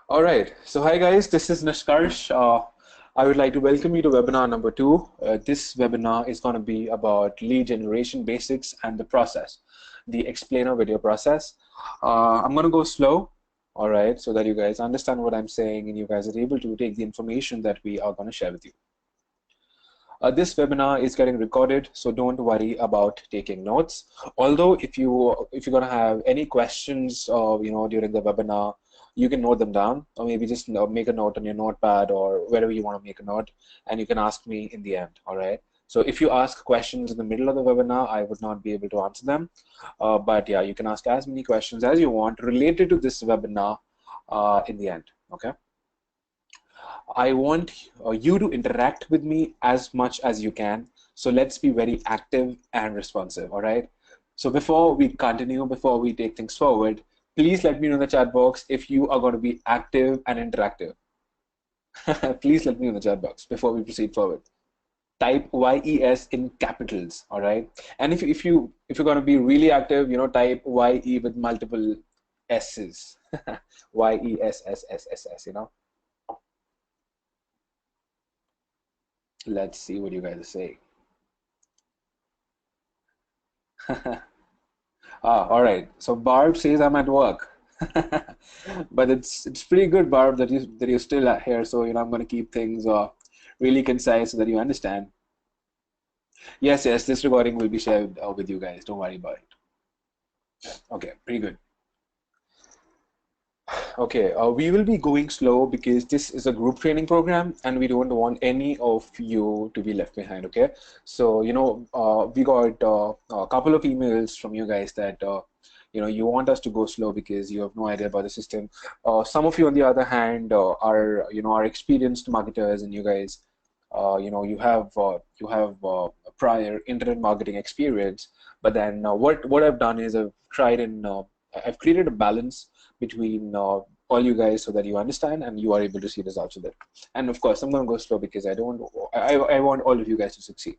All right. So, hi guys, this is Nishkarsh. I would like to welcome you to webinar number two. This webinar is going to be about lead generation basics and the process, the explainer video process. I'm going to go slow, all right, so that you guys understand what I'm saying and you guys are able to take the information that we are going to share with you. This webinar is getting recorded, so don't worry about taking notes. Although if you're gonna have any questions, during the webinar, you can note them down, or maybe just make a note on your notepad or wherever you want to make a note, and you can ask me in the end. All right. So if you ask questions in the middle of the webinar, I would not be able to answer them. But yeah, you can ask as many questions as you want related to this webinar in the end. Okay. I want you to interact with me as much as you can. So let's be very active and responsive, all right? So before we continue, before we take things forward, please let me know in the chat box if you are going to be active and interactive. Please let me know in the chat box before we proceed forward. Type YES in capitals, all right? And if you're going to be really active, type YE with multiple S's. YESSSSS, Let's see what you guys are saying. All right. So Barb says I'm at work, but it's pretty good, Barb, that you're still here. So I'm going to keep things really concise so that you understand. Yes, yes, this recording will be shared with you guys. Don't worry about it. Okay, pretty good. Okay, we will be going slow because this is a group training program and we don't want any of you to be left behind, okay? So, we got a couple of emails from you guys that, you want us to go slow because you have no idea about the system. Some of you, on the other hand, are experienced marketers and you guys, you have prior internet marketing experience. But then what I've done is I've created a balance between all you guys so that you understand and you are able to see results with it. And of course, I'm going to go slow because I want all of you guys to succeed.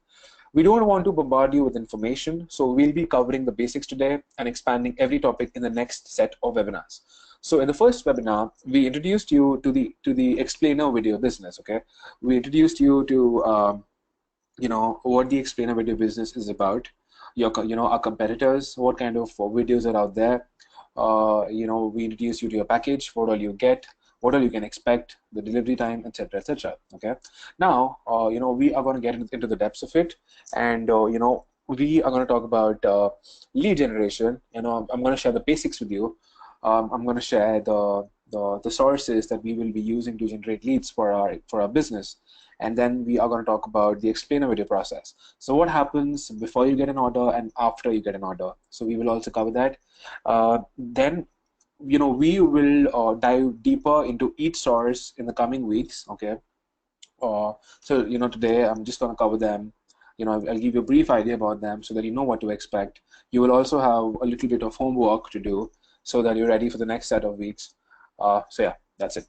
We don't want to bombard you with information, so we'll be covering the basics today and expanding every topic in the next set of webinars. So in the first webinar, we introduced you to the explainer video business. Okay, we introduced you to what the explainer video business is about. Our competitors, what kind of videos are out there. We introduce you to your package, what all you get, what all you can expect, the delivery time, etc., etc. Okay. Now, we are going to get into the depths of it, and we are going to talk about lead generation. I'm going to share the basics with you. I'm going to share the sources that we will be using to generate leads for our business. And then we are going to talk about the explainer video process. So what happens before you get an order and after you get an order. So we will also cover that. Then we will dive deeper into each source in the coming weeks. Okay. So today I'm just going to cover them. I'll give you a brief idea about them so that you know what to expect. You will also have a little bit of homework to do so that you're ready for the next set of weeks. So yeah, that's it.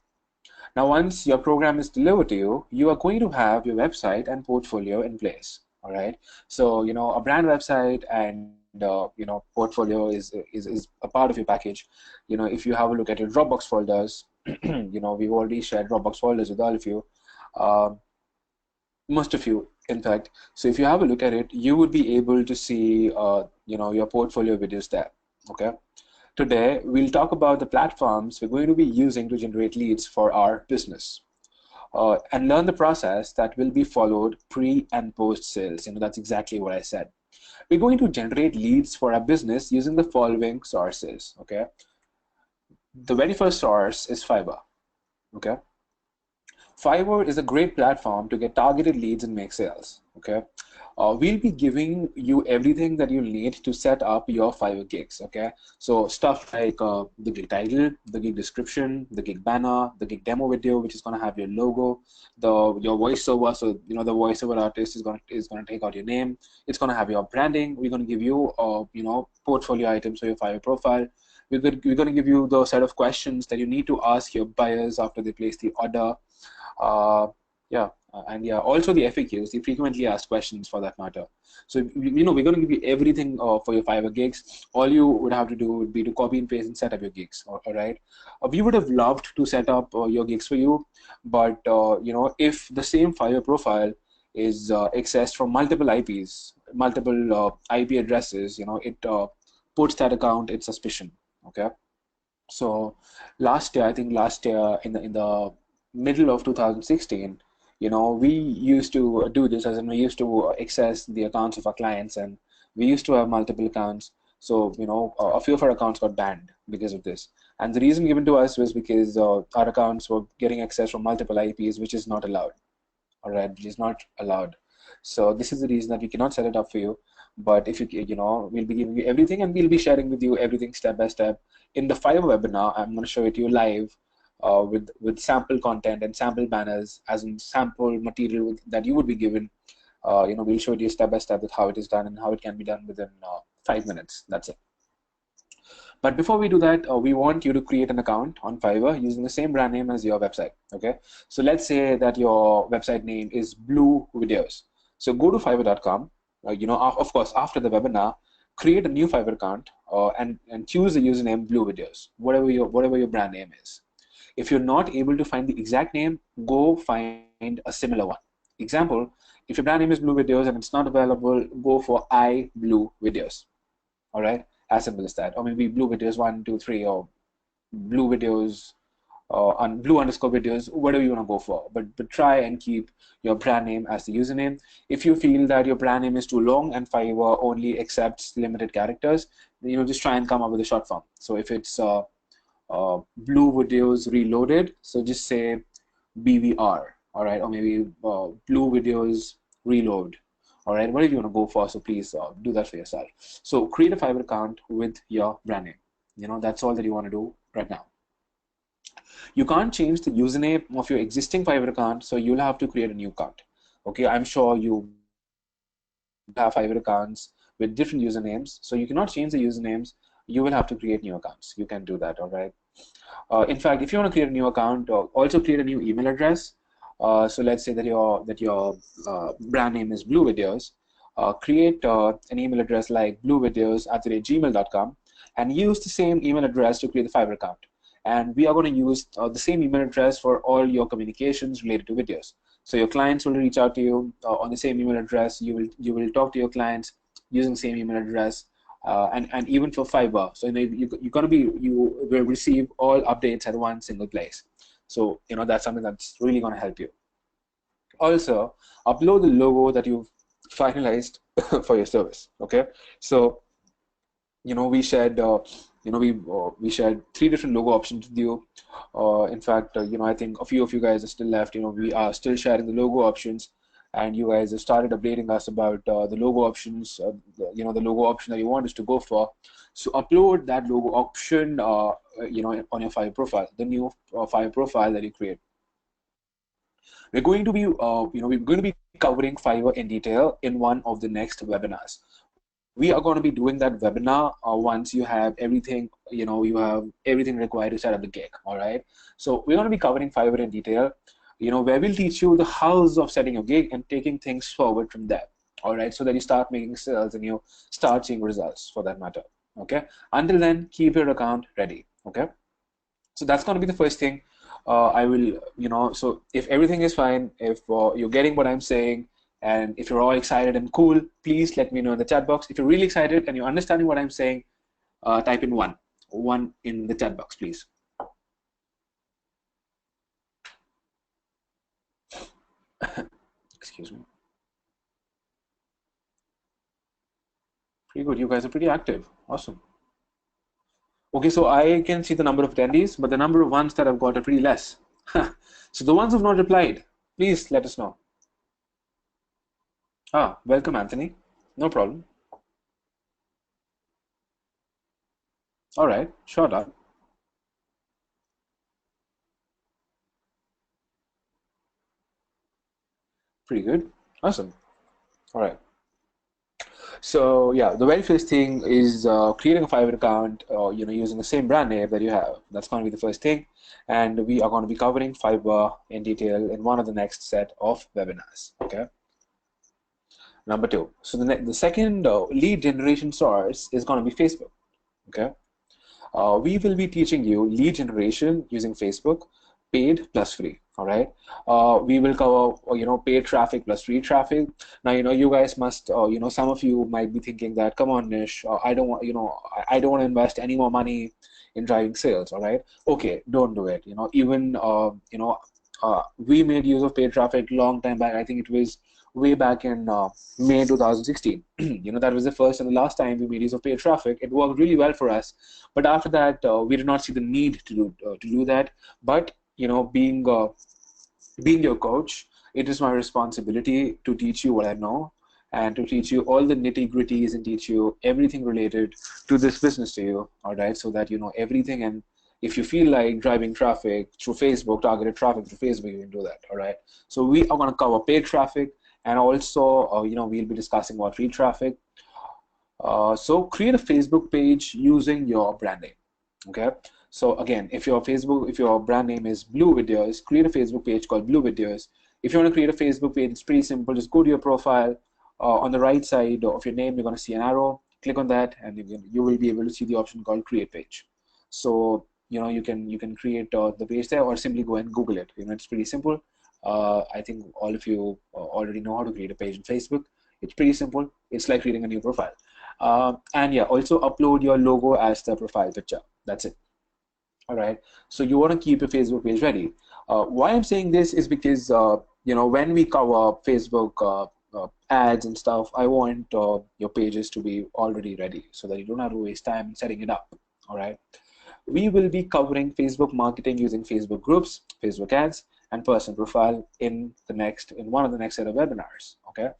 Now, once your program is delivered to you, you are going to have your website and portfolio in place. All right. So, a brand website and portfolio is a part of your package. If you have a look at your Dropbox folders, we've already shared Dropbox folders with all of you, most of you, in fact. So if you have a look at it, you would be able to see, your portfolio videos there. Okay. Today, we'll talk about the platforms we're going to be using to generate leads for our business and learn the process that will be followed pre and post sales. That's exactly what I said. We're going to generate leads for our business using the following sources. Okay. The very first source is Fiverr. Okay. Fiverr is a great platform to get targeted leads and make sales. Okay. We'll be giving you everything that you need to set up your Fiverr gigs. Okay. So stuff like the gig title, the gig description, the gig banner, the gig demo video, which is going to have your logo, your voiceover. So the voiceover artist is going to take out your name. It's going to have your branding. We're going to give you portfolio items for your Fiverr profile. We're going to give you the set of questions that you need to ask your buyers after they place the order. Yeah, And yeah, also the FAQs, the frequently asked questions for that matter. So we're going to give you everything for your Fiverr gigs. All you would have to do would be to copy and paste and set up your gigs. All right. We would have loved to set up your gigs for you, but if the same Fiverr profile is accessed from multiple IPs, multiple IP addresses, it puts that account in suspicion. Okay. So last year, I think last year in the middle of 2016, we used to do this, as in we used to access the accounts of our clients, and we used to have multiple accounts. So a few of our accounts got banned because of this, and the reason given to us was because our accounts were getting access from multiple IPs, which is not allowed. All right, which is not allowed. So this is the reason that we cannot set it up for you. But if we'll be giving you everything, and we'll be sharing with you everything step by step. In the Fiverr webinar, I'm going to show it to you live with sample content and sample banners, as in sample material that you would be given. We'll show you step by step with how it is done and how it can be done within 5 minutes. That's it. But before we do that, we want you to create an account on Fiverr using the same brand name as your website. Okay. So let's say that your website name is Blue Videos. So go to fiverr.com. Of course, after the webinar, create a new Fiverr account and choose the username Blue Videos, whatever your brand name is. If you're not able to find the exact name, go find a similar one. Example: if your brand name is Blue Videos and it's not available, go for Blue Videos. All right, as simple as that. Or maybe Blue Videos 123, or Blue Videos on Blue underscore videos, whatever you want to go for. But try and keep your brand name as the username. If you feel that your brand name is too long and Fiverr only accepts limited characters, just try and come up with a short form. So if it's Blue Videos Reloaded, so just say BVR, all right, or maybe Blue Videos Reload, all right, whatever you want to go for. So please do that for yourself. So create a Fiverr account with your brand name. That's all that you want to do right now. You can't change the username of your existing Fiverr account, so you'll have to create a new account. Okay, I'm sure you have Fiverr accounts with different usernames, so you cannot change the usernames. You will have to create new accounts. You can do that, all right. In fact, if you want to create a new account, also create a new email address. So let's say that your brand name is Blue Videos. Create an email address like bluevideos@gmail.com and use the same email address to create the Fiverr account. And we are going to use the same email address for all your communications related to videos. So your clients will reach out to you on the same email address. You will talk to your clients using the same email address. And even for Fiverr, so you will receive all updates at one single place. So that's something that's really going to help you. Also, upload the logo that you've finalized for your service. Okay, so we shared we shared 3 different logo options with you. In fact, I think a few of you guys are still left. We are still sharing the logo options, and you guys have started updating us about the logo options. The logo option that you want us to go for. So upload that logo option, on your Fiverr profile, the new Fiverr profile that you create. We're going to be, covering Fiverr in detail in one of the next webinars. We are going to be doing that webinar once you have everything, you have everything required to set up the gig. All right. So we're going to be covering Fiverr in detail, where we'll teach you the hows of setting your gig and taking things forward from there. All right. So that you start making sales and you start seeing results for that matter. Okay. Until then, keep your account ready. Okay. So that's going to be the first thing. I will, so if everything is fine, if you're getting what I'm saying, and if you're all excited and cool, please let me know in the chat box. If you're really excited and you're understanding what I'm saying, type in one in the chat box, please. Excuse me. Pretty good. You guys are pretty active. Awesome. Okay, so I can see the number of attendees, but the number of ones that I've got are pretty less. So the ones who've not replied, please let us know. Welcome, Anthony. No problem. All right, sure, done. Pretty good. Awesome. All right. So yeah, the very first thing is creating a Fiverr account, using the same brand name that you have. That's going to be the first thing, and we are going to be covering Fiverr in detail in one of the next set of webinars. Okay. Number two. So the second lead generation source is going to be Facebook. Okay. We will be teaching you lead generation using Facebook, paid plus free. All right. We will cover, paid traffic plus free traffic. Now, you guys must, some of you might be thinking that, come on, Nish, I don't want, I don't want to invest any more money in driving sales. All right. Okay, don't do it. We made use of paid traffic long time back. I think it was way back in May 2016. That was the first and the last time we made use of paid traffic. It worked really well for us, but after that, we did not see the need to do that. But being your coach, it is my responsibility to teach you what I know and to teach you all the nitty-gritties and teach you everything related to this business to you. All right, so that you know everything. And if you feel like driving traffic through Facebook, targeted traffic through Facebook, you can do that. All right. So we are going to cover paid traffic, and also, we'll be discussing about free traffic. So create a Facebook page using your brand name. Okay. So again, if your brand name is Blue Videos, create a Facebook page called Blue Videos. If you want to create a Facebook page, it's pretty simple. Just go to your profile. On the right side of your name, you're going to see an arrow. Click on that, and you will be able to see the option called Create Page. So you can create the page there, or simply go and Google it. It's pretty simple. I think all of you already know how to create a page on Facebook. It's pretty simple. It's like creating a new profile. And yeah, also upload your logo as the profile picture. That's it. All right. So you want to keep your Facebook page ready. Why I'm saying this is because when we cover Facebook ads and stuff, I want your pages to be already ready so that you don't have to waste time setting it up. All right. We will be covering Facebook marketing using Facebook groups, Facebook ads, and personal profile in one of the next set of webinars. Okay.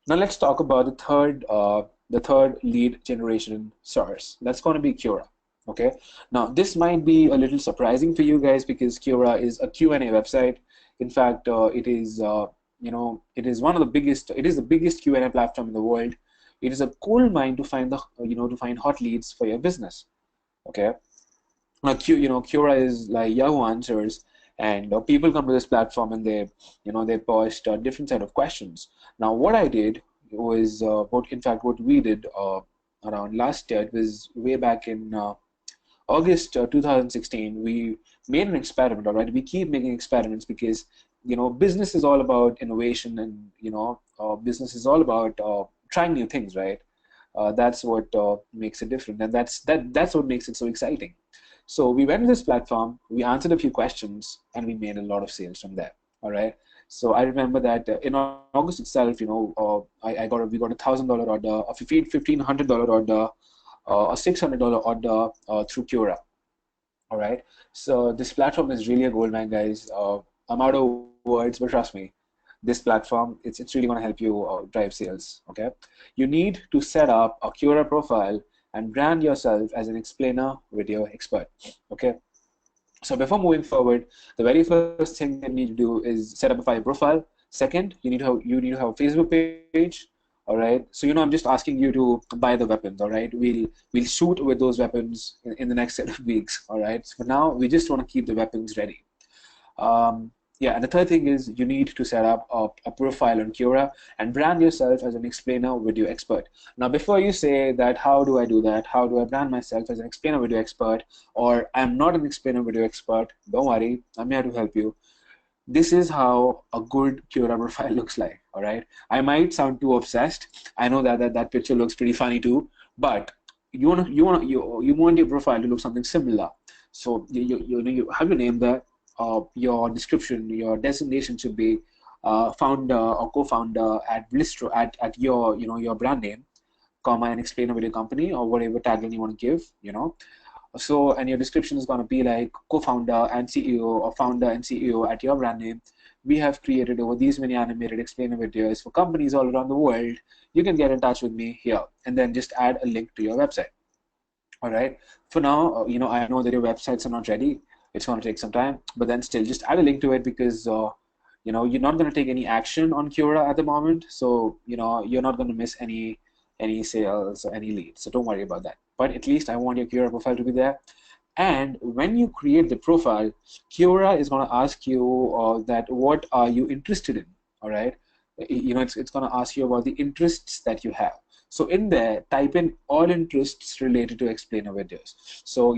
Now let's talk about the third lead generation source. That's going to be Quora. Okay. Now this might be a little surprising for you guys because Quora is a Q&A website. In fact, it is it is one of the biggest. It is the biggest Q&A platform in the world. It is a gold mine to find to find hot leads for your business. Okay. Now, Quora is like Yahoo Answers, and people come to this platform and they post a different set of questions. Now, what I did was, what we did around last year, it was way back in August 2016. We made an experiment. All right, we keep making experiments because business is all about innovation, and business is all about trying new things, right? That's what makes it different, and that's what makes it so exciting. So we went to this platform, we answered a few questions, and we made a lot of sales from there. All right. So I remember that in August itself, we got a $1,000 order, a $1,500 order, a $600 order through Quora. All right. So this platform is really a gold mine, guys. I'm out of words, but trust me, this platform, it's really going to help you drive sales. Okay. You need to set up a Quora profile and brand yourself as an explainer video expert. Okay. So before moving forward, the very first thing that you need to do is set up a Fiverr profile. Second, you need to have a Facebook page. All right. So I'm just asking you to buy the weapons. All right. We'll shoot with those weapons in the next set of weeks. All right. So for now, we just want to keep the weapons ready. Yeah, and the third thing is you need to set up a profile on Quora and brand yourself as an explainer video expert. Now, before you say that, how do I do that? How do I brand myself as an explainer video expert? Or I'm not an explainer video expert. Don't worry, I'm here to help you. This is how a good Quora profile looks like. All right. I might sound too obsessed. I know that picture looks pretty funny too, but you want your profile to look something similar. So you have your name there. Your description, your designation should be founder or co-founder at Blistro at your brand name, comma, and explainer with your company or whatever tagline you want to give. So, and your description is going to be like co-founder and CEO or founder and CEO at your brand name. We have created over these many animated explainer videos for companies all around the world. You can get in touch with me here, and then just add a link to your website. All right. For now, I know that your websites are not ready. It's going to take some time, but then still just add a link to it because you're not going to take any action on Quora at the moment, so you're not going to miss any any sales or any leads. So don't worry about that. But at least I want your Quora profile to be there. And when you create the profile, Quora is going to ask you that what are you interested in, all right? It's going to ask you about the interests that you have. So in there, type in all interests related to explainer videos. So,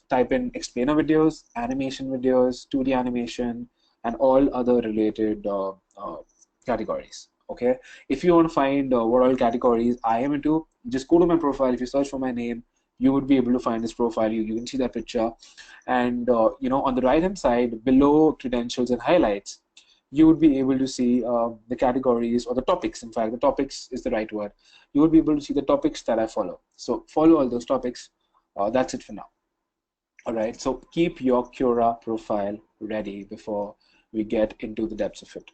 type in explainer videos, animation videos, 2D animation, and all other related categories. Okay. If you want to find what all categories I am into, just go to my profile. If you search for my name, you would be able to find this profile. You can see that picture, and on the right hand side below credentials and highlights, you would be able to see the categories or the topics. In fact, the topics is the right word. You would be able to see the topics that I follow. So follow all those topics. That's it for now. All right. So keep your Quora profile ready before we get into the depths of it.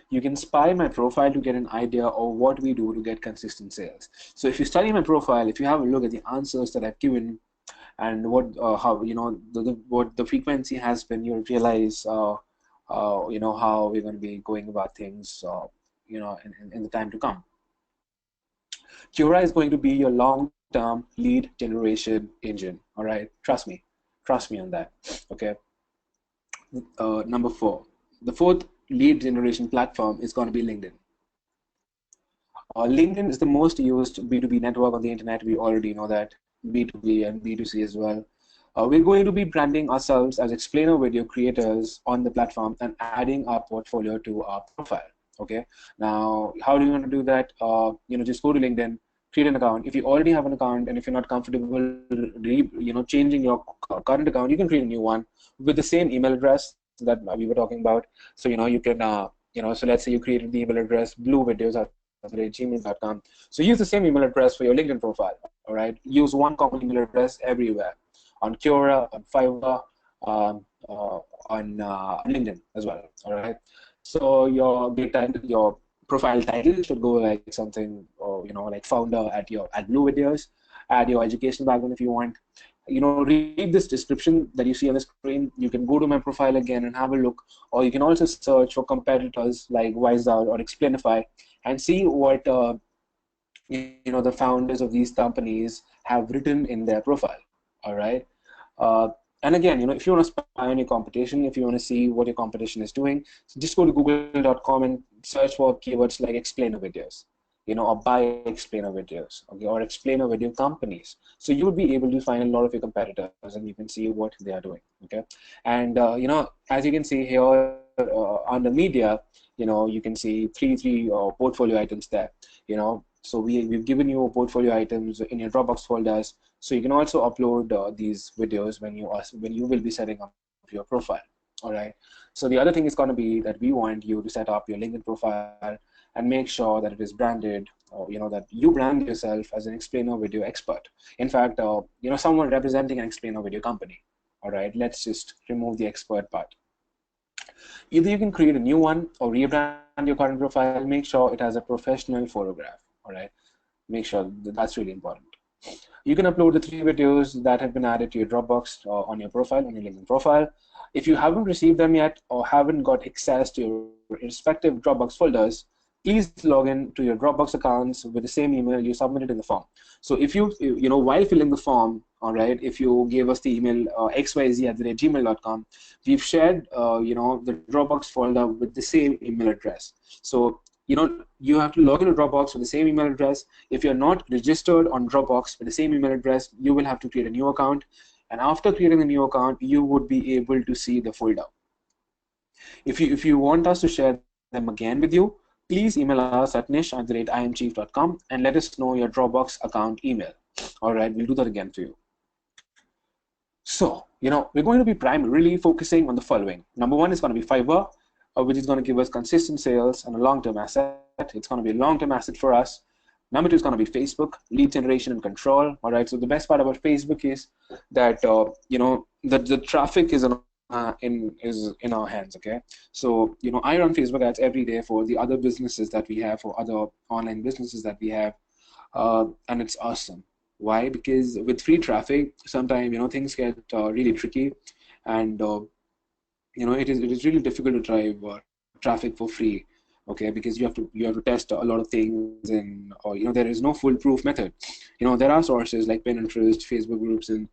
You can spy my profile to get an idea of what we do to get consistent sales. So if you study my profile, if you have a look at the answers that I've given and what how what the frequency has been, you'll realize how we're going to be going about things in the time to come. Quora is going to be your long-term lead generation engine. All right, trust me on that. Okay. Number 4, the fourth lead generation platform is going to be LinkedIn. LinkedIn is the most used B2B network on the internet. We already know that. B2B and B2C as well. We're going to be branding ourselves as explainer video creators on the platform and adding our portfolio to our profile. Okay. Now, how do you want to do that? Just go to LinkedIn, create an account. If you already have an account and if you're not comfortable, changing your current account, you can create a new one with the same email address that we were talking about. So you can so let's say you created the email address bluevideos@gmail.com. So use the same email address for your LinkedIn profile. All right. Use one common email address everywhere, on Quora, on Fiverr, on LinkedIn as well. All right. So your profile title should go like something, like founder at Blue Videos. Add your education background if you want. Read this description that you see on the screen. You can go to my profile again and have a look, or you can also search for competitors like Wiseout or Explainify and see what the founders of these companies have written in their profile. All right. And again, if you want to spy on your competition, if you want to see what your competition is doing, so just go to google.com and search for keywords like explainer videos, or buy explainer videos, okay, or explainer video companies. So you would be able to find a lot of your competitors and you can see what they are doing, okay? And, as you can see here on the media, you can see three portfolio items there, So we've given you portfolio items in your Dropbox folders, so you can also upload these videos when you will be setting up your profile. All right. So the other thing is going to be that we want you to set up your LinkedIn profile and make sure that it is branded, that you brand yourself as an explainer video expert. In fact, someone representing an explainer video company. All right. Let's just remove the expert part. Either you can create a new one or rebrand your current profile. Make sure it has a professional photograph. All right. Make sure that's really important. You can upload the 3 videos that have been added to your Dropbox on your profile, on your LinkedIn profile. If you haven't received them yet or haven't got access to your respective Dropbox folders, please log in to your Dropbox accounts with the same email you submitted in the form. So if while filling the form, all right, if you gave us the email xyz@gmail.com, we've shared, the Dropbox folder with the same email address. So you have to log into Dropbox with the same email address. If you're not registered on Dropbox with the same email address, you will have to create a new account. And after creating a new account, you would be able to see the folder. If you want us to share them again with you, please email us at nish@imchief.com and let us know your Dropbox account email. All right, we'll do that again for you. So, we're going to be primarily focusing on the following. Number 1 is going to be Fiverr, which is going to give us consistent sales and a long-term asset. It's going to be a long-term asset for us. Number 2 is going to be Facebook, lead generation and control. All right. So the best part about Facebook is that the traffic is in our hands. Okay. So I run Facebook ads every day for the other businesses that we have, for other online businesses that we have, and it's awesome. Why? Because with free traffic, sometimes things get really tricky, and it is really difficult to drive traffic for free okay, because you have to test a lot of things, and or there is no foolproof method. There are sources like Pinterest, Facebook groups, and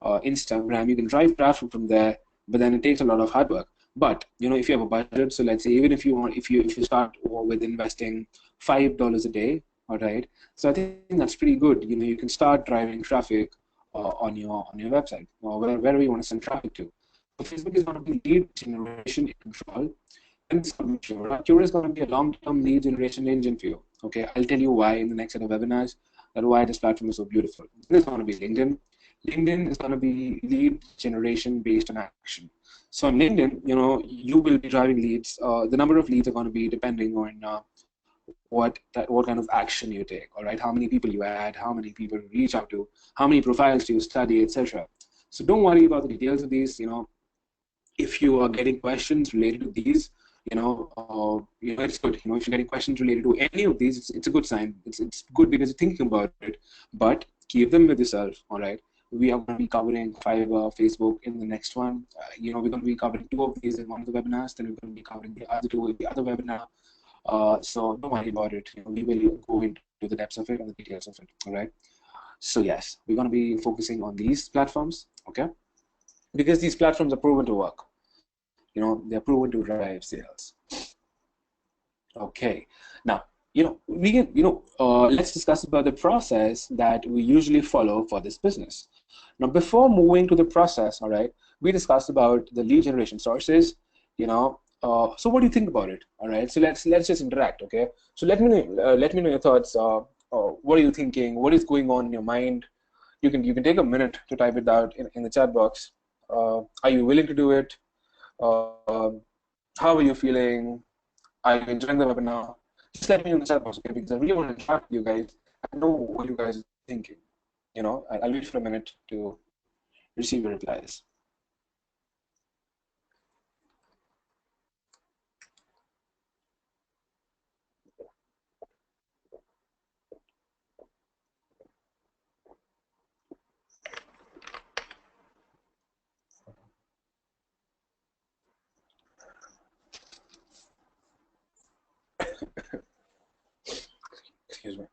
Instagram. You can drive traffic from there, but then it takes a lot of hard work. But if you have a budget, so let's say even if you want, if you start with investing $5 a day, all right. So I think that's pretty good. You can start driving traffic on your website or wherever you want to send traffic to. So Facebook is going to be lead generation in control, and it's going to be Cura. Cura is going to be a long-term lead generation engine for you. Okay, I'll tell you why in the next set of webinars, that why this platform is so beautiful. Then it's going to be LinkedIn. LinkedIn is going to be lead generation based on action. So on LinkedIn, you will be driving leads. The number of leads are going to be depending on what kind of action you take. All right, how many people you add, how many people you reach out to, how many profiles do you study, etc. So don't worry about the details of these. If you are getting questions related to these, it's good. If you're getting questions related to any of these, it's a good sign. It's good because you're thinking about it, but keep them with yourself. All right. We are going to be covering Fiverr, Facebook in the next one. We're going to be covering 2 of these in one of the webinars. Then we're going to be covering the other 2 in the other webinar. So don't worry about it. We will go into the depths of it and the details of it. All right. So yes, we're going to be focusing on these platforms. Okay. Because these platforms are proven to work. They're proven to drive sales. Okay. Now, we can, let's discuss about the process that we usually follow for this business. Now, before moving to the process, all right, we discussed about the lead generation sources. So what do you think about it? All right. So let's just interact. Okay. So let me know your thoughts. What are you thinking? What is going on in your mind? You can take a minute to type it out in the chat box. Are you willing to do it? How are you feeling? Are you enjoying the webinar? Just let me know in the chat box, okay? Because I really want to interact with you guys. I know what you guys are thinking. I'll wait for a minute to receive your replies. Excuse me.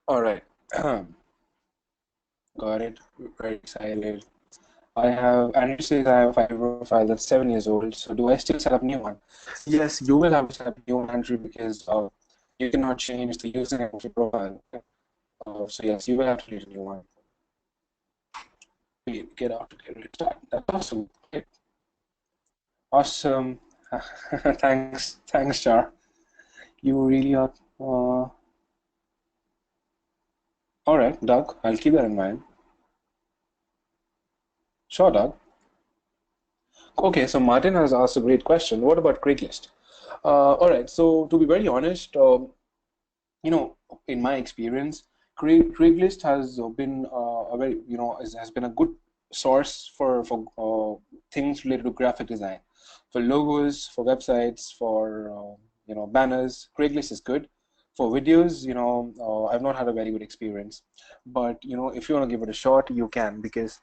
All right. Got it. Very excited. Andrew says I have a Fiverr profile that's 7 years old. So do I still set up a new one? Yes, you will have to set up a new one, Andrew, because you cannot change the username of your profile. So yes, you will have to create a new one. Get out to get it done. That's awesome. Okay. Awesome. Thanks, Char. You really are. All right, Doug. I'll keep that in mind. Sure, Doug. Okay, so Martin has asked a great question. What about Craigslist? All right. So to be very honest, in my experience, Craigslist has been a very, has been a good source for things related to graphic design, for logos, for websites, for banners. Craigslist is good. For videos, I've not had a very good experience, but if you want to give it a shot, you can, because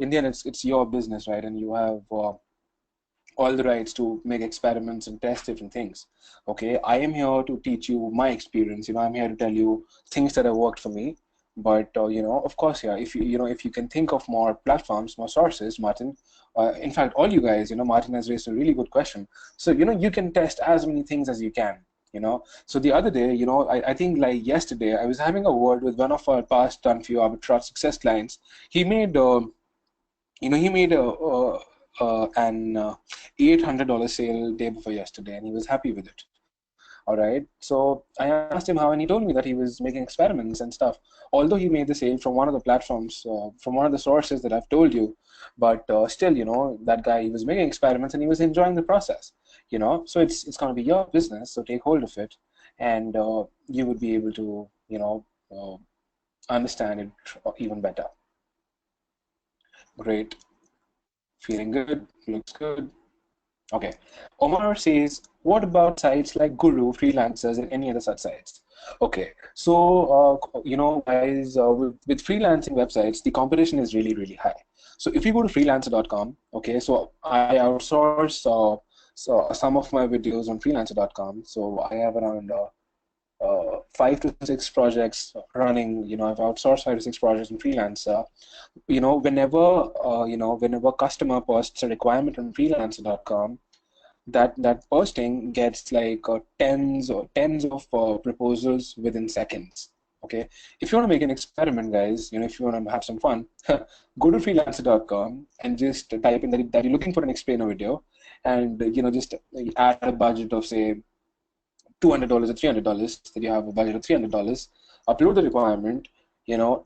in the end, it's your business, right? And you have all the rights to make experiments and test different things. Okay, I am here to teach you my experience. I'm here to tell you things that have worked for me. But of course, yeah, if you can think of more platforms, more sources, Martin. In fact, all you guys, Martin has raised a really good question. So you can test as many things as you can. So the other day, I think like yesterday, I was having a word with one of our past done few arbitrage success clients. He made an $800 sale day before yesterday, and he was happy with it. All right. So I asked him how, and he told me that he was making experiments and stuff. Although he made the sale from one of the platforms, from one of the sources that I've told you, but still, that guy, he was making experiments and he was enjoying the process. So it's going to be your business. So take hold of it, and you would be able to, Understand it even better. Great. Feeling good. Looks good. Okay. Omar says, what about sites like Guru, freelancers, and any other such sites? Okay. So, guys, with freelancing websites, the competition is really, really high. So if you go to freelancer.com, okay, so I outsource some of my videos on freelancer.com. So I have around 5 to 6 projects running. I've outsourced 5 to 6 projects in Freelancer. Whenever customer posts a requirement on freelancer.com, that posting gets like tens of proposals within seconds. Okay, if you want to make an experiment, guys, if you want to have some fun, go to freelancer.com and just type in that you're looking for an explainer video, and just add a budget of say $200 or $300, that you have a budget of $300, upload the requirement,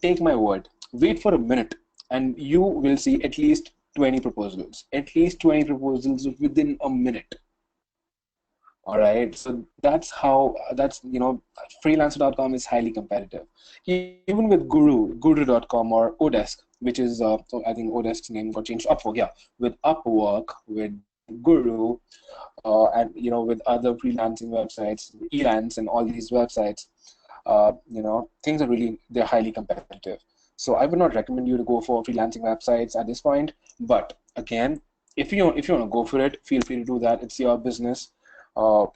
take my word, wait for a minute, and you will see at least 20 proposals, within a minute. All right, so freelancer.com is highly competitive. Even with guru.com or Odesk, which is, so I think Odesk's name got changed to Upwork, yeah, with Upwork, with Guru, and with other freelancing websites, Elance, and all these websites, things are they're highly competitive. So I would not recommend you to go for freelancing websites at this point. But again, if you want to go for it, feel free to do that. It's your business.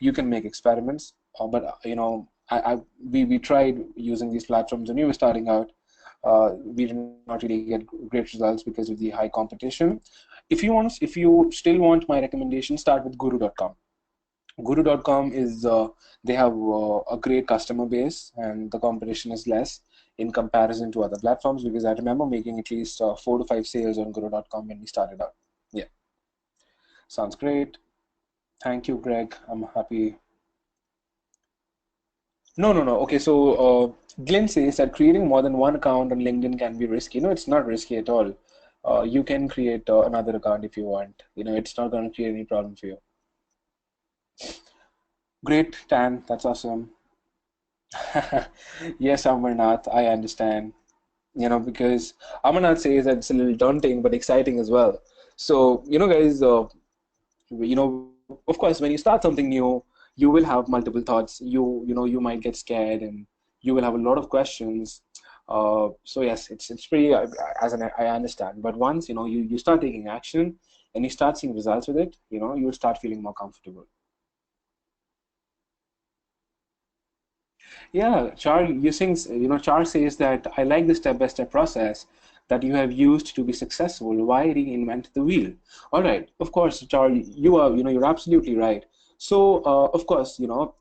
You can make experiments. But we tried using these platforms when we were starting out. We did not really get great results because of the high competition. If you still want my recommendation, start with guru.com. Guru.com is they have a great customer base, and the competition is less in comparison to other platforms, because I remember making at least 4 to 5 sales on Guru.com when we started out. Yeah, sounds great. Thank you, Greg. I'm happy. No, no, no. Okay, so Glenn says that creating more than one account on LinkedIn can be risky. No, it's not risky at all. You can create another account if you want. It's not going to create any problem for you. Great, Tan. That's awesome. Yes, Amarnath, I understand. Because Amarnath says that it's a little daunting but exciting as well. So, guys, of course, when you start something new, you will have multiple thoughts. You might get scared, and you will have a lot of questions. So yes, it's pretty, I understand. But once, you start taking action and you start seeing results with it, you'll start feeling more comfortable. Yeah, Char says that I like the step-by-step process that you have used to be successful. Why reinvent the wheel? All right, of course, Char, you're absolutely right. So, of course,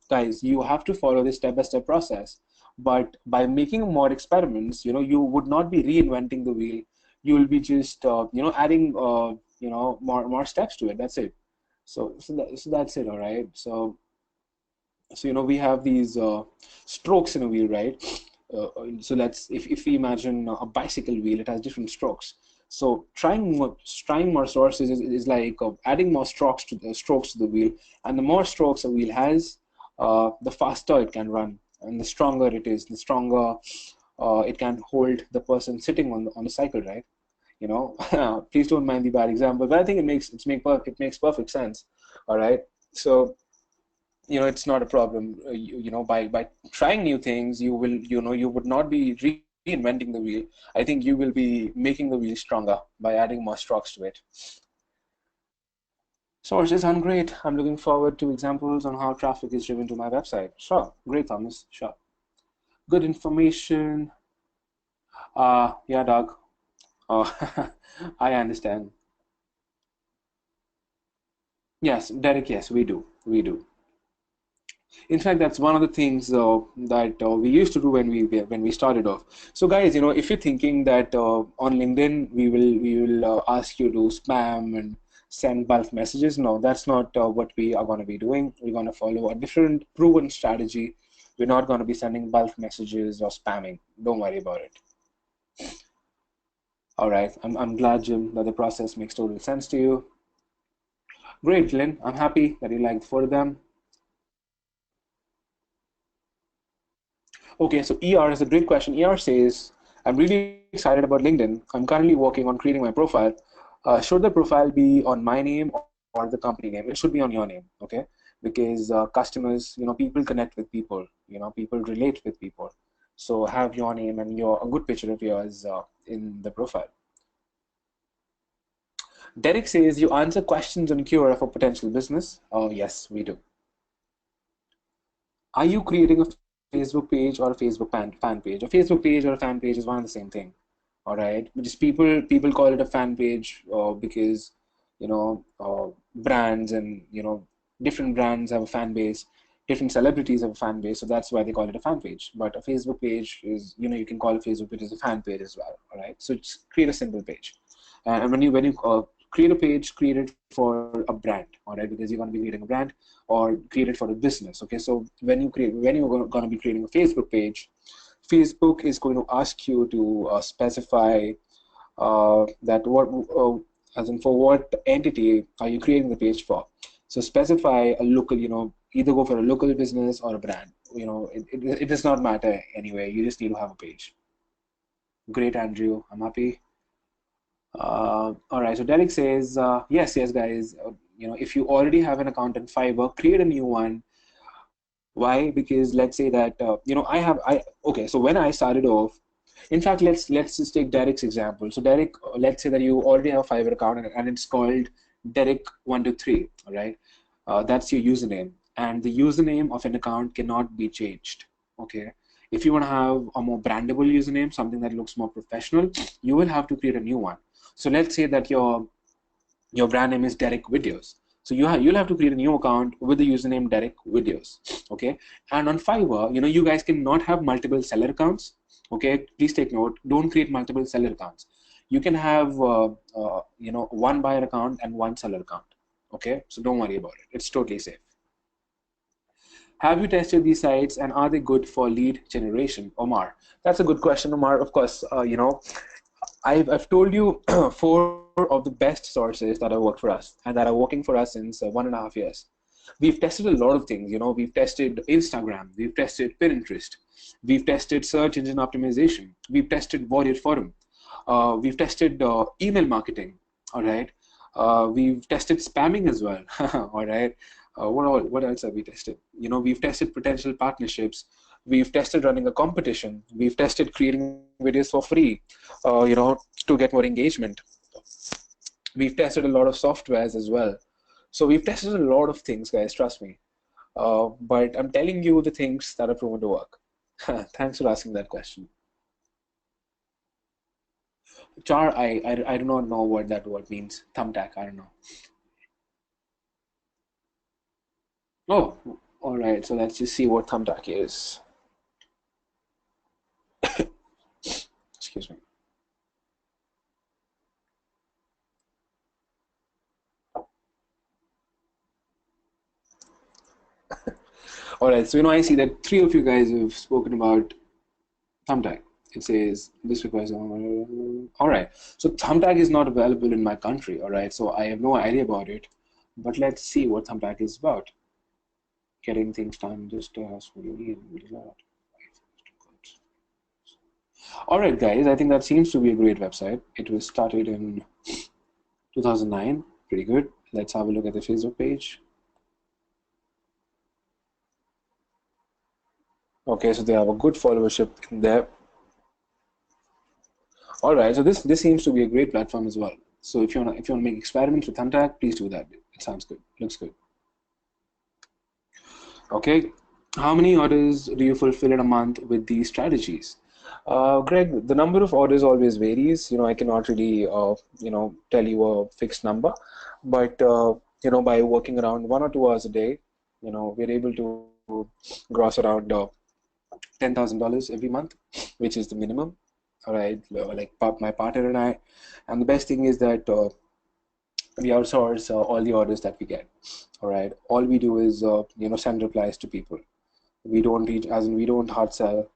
guys, you have to follow this step-by-step process. But by making more experiments, you would not be reinventing the wheel. You will be just, adding, more steps to it. That's it. So that's it. All right. So we have these strokes in a wheel, right? So if we imagine a bicycle wheel, it has different strokes. So trying more sources is like adding more strokes to the wheel, and the more strokes a wheel has, the faster it can run, and the stronger it is, the stronger it can hold the person sitting on the cycle, right? Please don't mind the bad example, but I think it makes perfect sense. All right, so it's not a problem. By trying new things, you would not be reinventing the wheel. I think you will be making the wheel stronger by adding more strokes to it. Sources sound great. I'm looking forward to examples on how traffic is driven to my website. Sure, great, Thomas. Sure, good information. Yeah, Doug. I understand. Yes, Derek. Yes, we do. We do. In fact, that's one of the things that we used to do when we started off. So, guys, if you're thinking that on LinkedIn we will ask you to spam and send bulk messages, no, that's not what we are going to be doing. We're going to follow a different proven strategy. We're not going to be sending bulk messages or spamming. Don't worry about it. All right, I'm glad, Jim, that the process makes total sense to you. Great, Lynn. I'm happy that you liked 4 of them. Okay, so ER is a great question. ER says, I'm really excited about LinkedIn. I'm currently working on creating my profile. Should the profile be on my name or the company name? It should be on your name, okay? Because customers, people connect with people, people relate with people. So have your name and a good picture of yours in the profile. Derek says, you answer questions on Quora for potential business. Oh, yes, we do. Are you creating a Facebook page or a Facebook fan page? A Facebook page or a fan page is one and the same thing. All right, just people call it a fan page because brands and different brands have a fan base, different celebrities have a fan base, so that's why they call it a fan page. But a Facebook page is, you can call a Facebook page as a fan page as well. All right, so just create a simple page, and when you create a page, create it for a brand, all right, because you're going to be creating a brand, or create it for a business. Okay, so when you're going to be creating a Facebook page, Facebook is going to ask you to specify that as in for what entity are you creating the page for. So specify a local, either go for a local business or a brand. It does not matter anyway. You just need to have a page. Great, Andrew. I'm happy. All right. So Derek says, yes, guys. If you already have an account in Fiverr, create a new one. Why? Because let's say that okay. So when I started off, in fact, let's just take Derek's example. So Derek, let's say that you already have a Fiverr account and it's called Derek123. All right, that's your username, and the username of an account cannot be changed. Okay, if you want to have a more brandable username, something that looks more professional, you will have to create a new one. So let's say that your brand name is Derek Videos. So you'll have to create a new account with the username Derek Videos. Okay, and on Fiverr, you guys cannot have multiple seller accounts. Okay, please take note. Don't create multiple seller accounts. You can have one buyer account and one seller account. Okay, so don't worry about it. It's totally safe. Have you tested these sites and are they good for lead generation, Omar? That's a good question, Omar. Of course, I've told you four of the best sources that have worked for us and that are working for us since 1.5 years. We've tested a lot of things. We've tested Instagram, we've tested Pinterest, we've tested search engine optimization, we've tested Warrior Forum, we've tested email marketing. All right, we've tested spamming as well. All right, what else have we tested? We've tested potential partnerships. We've tested running a competition. We've tested creating videos for free, to get more engagement. We've tested a lot of softwares as well. So we've tested a lot of things, guys, trust me. But I'm telling you the things that are proven to work. Thanks for asking that question. Char, I do not know what that word means. Thumbtack, I don't know. Oh, all right. So let's just see what thumbtack is. Excuse me. All right, so I see that 3 of you guys have spoken about Thumbtack. It says this requires. All right, so Thumbtack is not available in my country. All right, so I have no idea about it, but let's see what Thumbtack is about. Getting things done just as what you need. All right, guys, I think that seems to be a great website. It was started in 2009. Pretty good. Let's have a look at the Facebook page. Okay, so they have a good followership in there. All right, so this seems to be a great platform as well. So if you want to make experiments with Thumbtack, please do that. It sounds good. Looks good. Okay, how many orders do you fulfill in a month with these strategies? Greg, the number of orders always varies. I cannot really tell you a fixed number, but by working around 1 or 2 hours a day, we're able to gross around $10,000 every month, which is the minimum. All right, like my partner and I, and the best thing is that we outsource all the orders that we get. All right, all we do is send replies to people. We don't reach, as in we don't hard sell.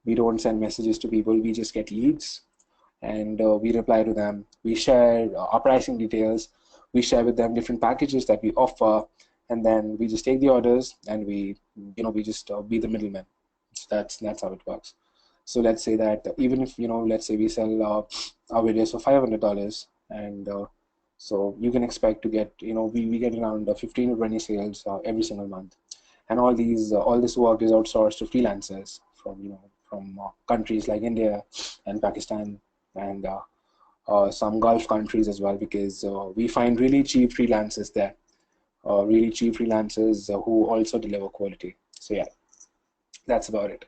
We don't send messages to people. We just get leads, and we reply to them. We share our pricing details. We share with them different packages that we offer, and then we just take the orders and we just be the middleman. That's how it works. So let's say that even if, let's say we sell our videos for $500, and so you can expect to get, we get around 15 to 20 sales every single month. And all this work is outsourced to freelancers from, from countries like India and Pakistan, and some Gulf countries as well, because we find really cheap freelancers there, who also deliver quality. So yeah, that's about it.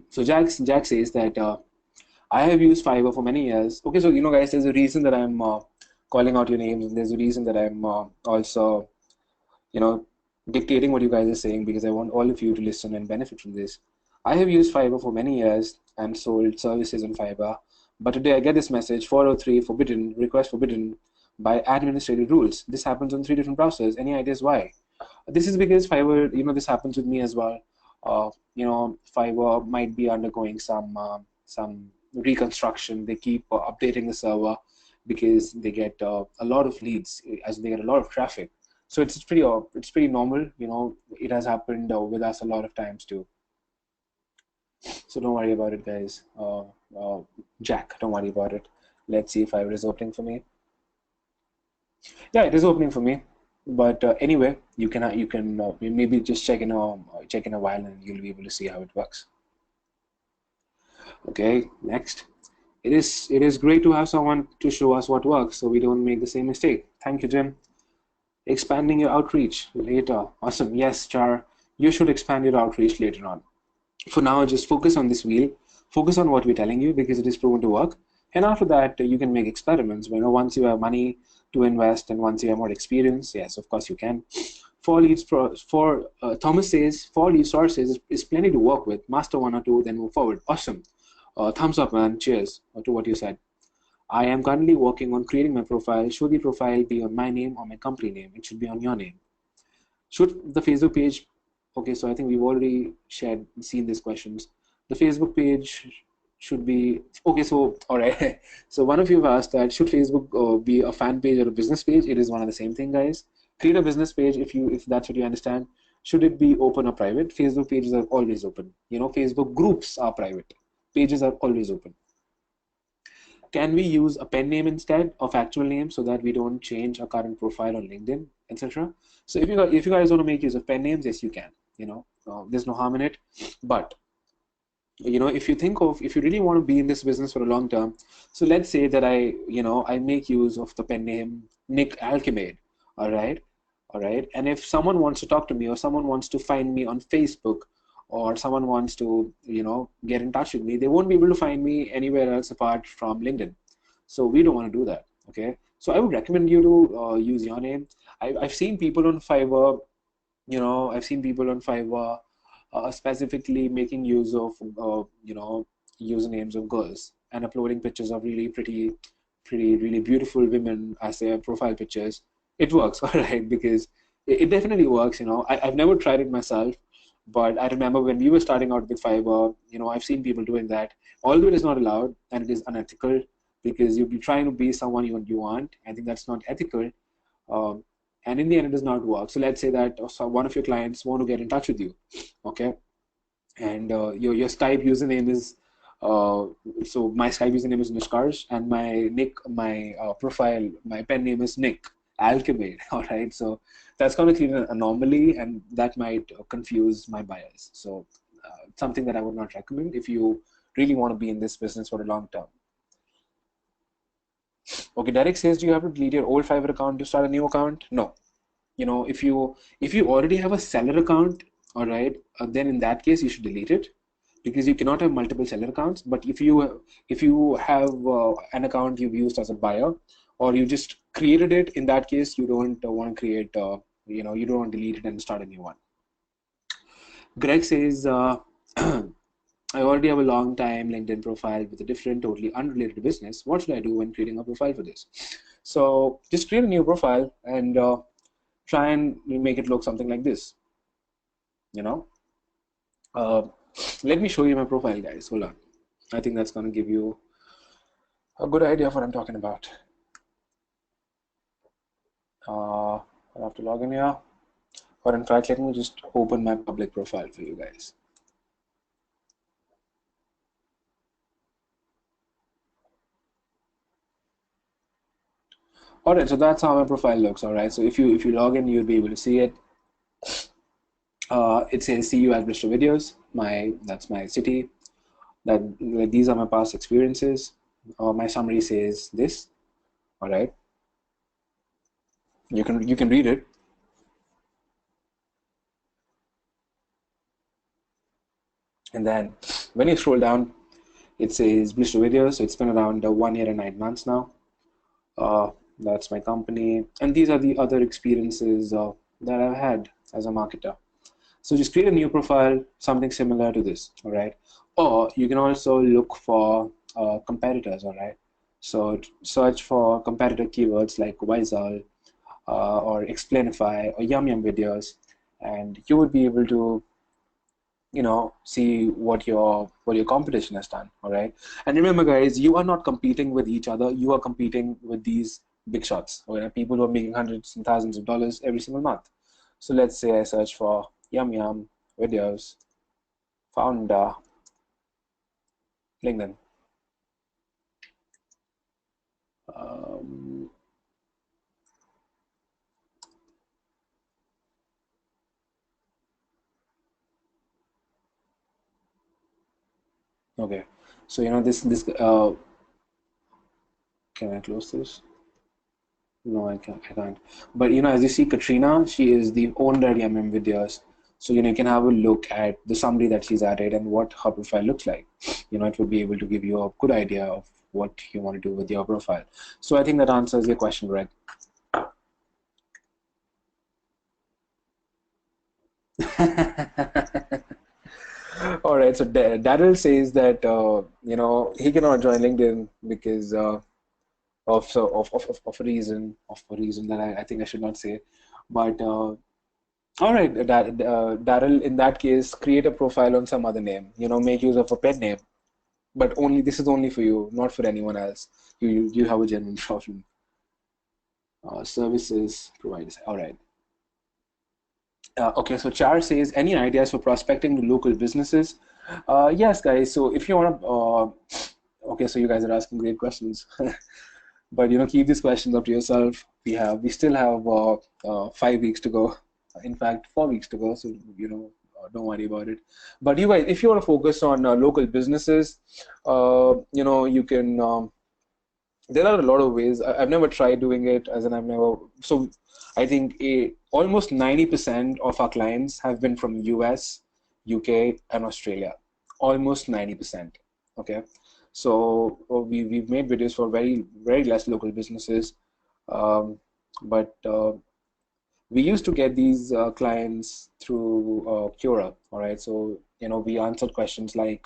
So Jack says that I have used Fiverr for many years. Okay, so guys, there's a reason that I'm calling out your names, and there's a reason that I'm also, you know, dictating what you guys are saying, because I want all of you to listen and benefit from this. I have used Fiverr for many years and sold services on Fiverr, but today I get this message: 403 forbidden, request forbidden by administrative rules. This happens on 3 different browsers. Any ideas why? This is because Fiverr, this happens with me as well. Fiverr might be undergoing some reconstruction. They keep updating the server because they get a lot of leads, as they get a lot of traffic. So it's pretty normal. It has happened with us a lot of times too. So don't worry about it, guys. Jack, don't worry about it. Let's see if Fiverr is opening for me. Yeah, it is opening for me. But anyway, you can maybe just check in a while, and you'll be able to see how it works. Okay, next. It is great to have someone to show us what works, so we don't make the same mistake. Thank you, Jim. Expanding your outreach later. Awesome. Yes, Char, you should expand your outreach later on. For now, just focus on this wheel. Focus on what we're telling you, because it is proven to work. And after that, you can make experiments. Once you have money to invest, and once you have more experience, yes, of course you can. Thomas says 4 lead sources is plenty to work with. Master 1 or 2, then move forward. Awesome. Thumbs up, man. Cheers to what you said. I am currently working on creating my profile. Should the profile be on my name or my company name? It should be on your name. Should the Facebook page, okay, so I think we've already seen these questions. The Facebook page should be, okay, so, all right. So one of you have asked that, should Facebook be a fan page or a business page? It is one and the same thing, guys. Create a business page if that's what you understand. Should it be open or private? Facebook pages are always open. Facebook groups are private. Pages are always open. Can we use a pen name instead of actual name, so that we don't change our current profile on LinkedIn, etc.? So if you guys want to make use of pen names, yes, you can. There's no harm in it. But if you really want to be in this business for a long term, so let's say that I make use of the pen name Nick Alchemade. All right. And if someone wants to talk to me, or someone wants to find me on Facebook, or someone wants to get in touch with me, they won't be able to find me anywhere else apart from LinkedIn. So we don't want to do that. Okay, so I would recommend you to use your name. I've seen people on Fiverr, specifically making use of usernames of girls, and uploading pictures of really pretty, really beautiful women as their profile pictures. It works. All right, because it definitely works. I've never tried it myself, but I remember when we were starting out with Fiverr, I've seen people doing that. Although it is not allowed and it is unethical, because you'll be trying to be someone you aren't. I think that's not ethical. And in the end, it does not work. So let's say that one of your clients want to get in touch with you, okay? And your Skype username is, so my Skype username is Nishkarsh, and my profile, my pen name is Nick Alchemade. All right, so that's going to create an anomaly, and that might confuse my buyers. So something that I would not recommend if you really want to be in this business for a long term. Okay, Derek says, do you have to delete your old Fiverr account to start a new account? No. If you already have a seller account, all right, then in that case you should delete it, because you cannot have multiple seller accounts. But if you have an account you've used as a buyer, or you just created it, in that case you don't want to create, you don't want to delete it and start a new one. Greg says, I already have a long time LinkedIn profile with a different, totally unrelated business. What should I do when creating a profile for this? So just create a new profile and try and make it look something like this. Let me show you my profile, guys. Hold on. I think that's going to give you a good idea of what I'm talking about. I'll have to log in here. Or in fact, let me just open my public profile for you guys. All right, so that's how my profile looks. All right, so if you log in, you'll be able to see it. It says see you at Bristol Videos. That's my city. That these are my past experiences. My summary says this. All right, you can read it. And then when you scroll down, it says Bristol Videos. So it's been around 1 year and 9 months now. That's my company, and these are the other experiences that I've had as a marketer. So just create a new profile, something similar to this, all right? Or you can also look for competitors, all right? So search for competitor keywords like Wisal or Explainify or Yum Yum videos, and you would be able to, see what your competition has done. All right, and remember, guys, you are not competing with each other. You are competing with these big shots. All right, people who are making hundreds and thousands of dollars every single month. So let's say I search for Yum Yum videos, found LinkedIn. Um, okay, so this. Can I close this? No, I can't. I can't. But as you see, Katrina, she is the owner at MM Videos. So you can have a look at the summary that she's added and what her profile looks like. It will be able to give you a good idea of what you want to do with your profile. So I think that answers your question, Greg. All right. So Daryl says that he cannot join LinkedIn because of a reason that I think I should not say, but. All right, Daryl, in that case, create a profile on some other name. Make use of a pet name, but only this is only for you, not for anyone else. You have a genuine problem. Services providers. All right. Okay, so Char says, any ideas for prospecting to local businesses? Yes, guys. So if you want to, okay, so you guys are asking great questions, but keep these questions up to yourself. We still have 5 weeks to go. In fact, 4 weeks to go. So don't worry about it. But you guys, if you want to focus on local businesses, you can. There are a lot of ways. I've never tried doing it, as in I've never. So I think almost 90% of our clients have been from US, UK, and Australia. Almost 90%. Okay, so we've made videos for very very less local businesses, but we used to get these clients through Cura. All right, so we answered questions like.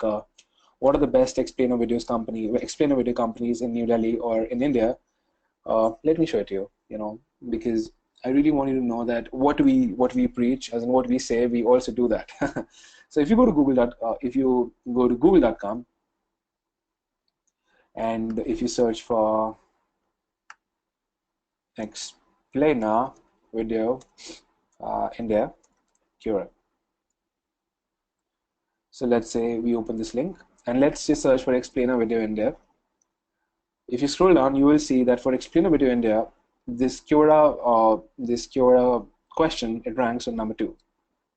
What are the best explainer video companies in New Delhi or in India? Let me show it to you. Because I really want you to know that what we preach, as in what we say, we also do that. So if you go to google.com and if you search for explainer video India, Cura. So let's say we open this link and let's just search for explainer video India. If you scroll down, you will see that for explainer video India, this Cura question, it ranks on number 2.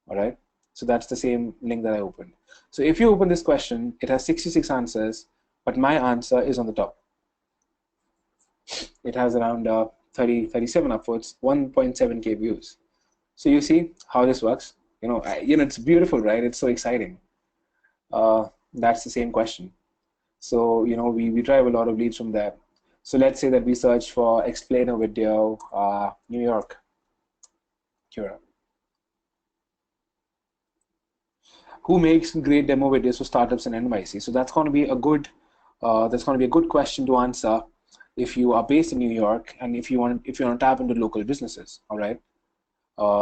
All right. So that's the same link that I opened. So if you open this question, it has 66 answers, but my answer is on the top. It has around 37 upwards, 1.7K views. So you see how this works. It's beautiful, right? It's so exciting. That's the same question. So we drive a lot of leads from there. So let's say that we search for explainer video New York, Cura. Who makes great demo videos for startups in NYC? So that's going to be a good question to answer if you are based in New York and if you want to tap into local businesses. All right.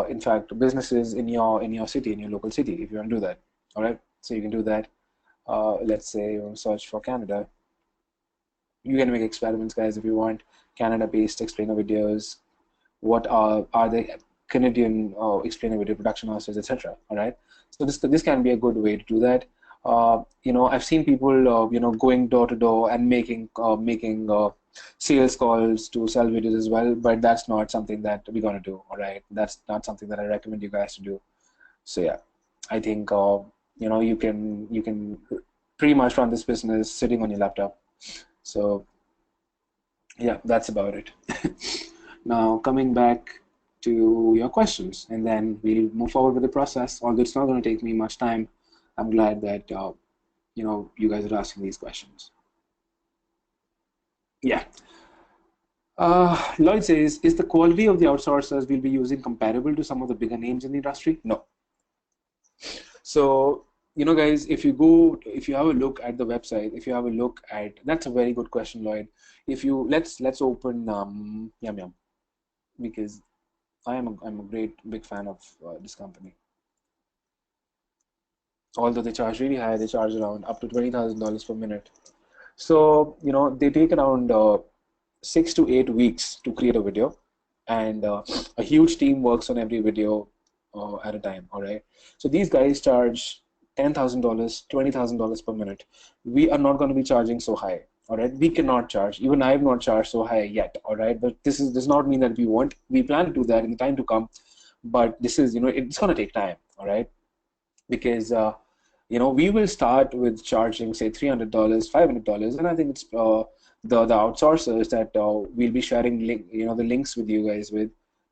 In fact, businesses in your city, in your local city, if you want to do that. All right. So you can do that. Let's say you want to search for Canada. You can make experiments, guys, if you want. Canada-based explainer videos. What are the Canadian explainer video production houses, etc. All right. So this can be a good way to do that. I've seen people going door to door and making sales calls to sell videos as well, but that's not something that we're gonna do. All right, that's not something that I recommend you guys to do. So yeah, I think you can pretty much run this business sitting on your laptop. So yeah, that's about it. Now coming back to your questions, and then we'll move forward with the process. Although it's not going to take me much time, I'm glad that you guys are asking these questions. Yeah. Lloyd says, is the quality of the outsourcers we'll be using comparable to some of the bigger names in the industry? No. So, guys, if you have a look at the website, if you have a look at, that's a very good question, Lloyd. If you let's open Yum Yum, because I'm a great big fan of this company. Although they charge really high, they charge around up to $20,000 per minute. So, they take around 6 to 8 weeks to create a video, and a huge team works on every video at a time. All right. So these guys charge $10,000, $20,000 per minute. We are not going to be charging so high. All right. We cannot charge. Even I have not charged so high yet. All right. But this does not mean that we won't. We plan to do that in the time to come. But this is, it's going to take time. All right. Because we will start with charging say $300, $500, and I think it's the outsourcers that we'll be sharing the links with you guys with.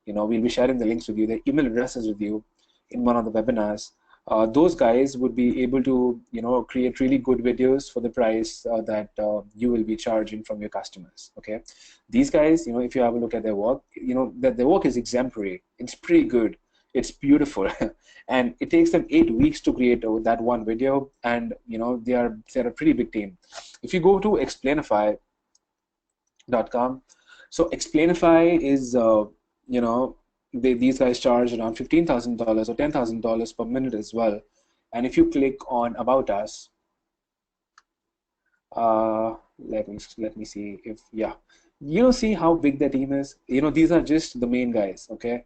We'll be sharing the links with you, the email addresses with you in one of the webinars. Those guys would be able to create really good videos for the price that you will be charging from your customers. Okay, these guys, if you have a look at their work, that their work is exemplary. It's pretty good. It's beautiful, and it takes them 8 weeks to create that one video, and they're a pretty big team. If you go to explainify.com, so Explainify is these guys charge around $15,000 or $10,000 per minute as well. And if you click on About Us, let me see if see how big the team is. These are just the main guys. Okay.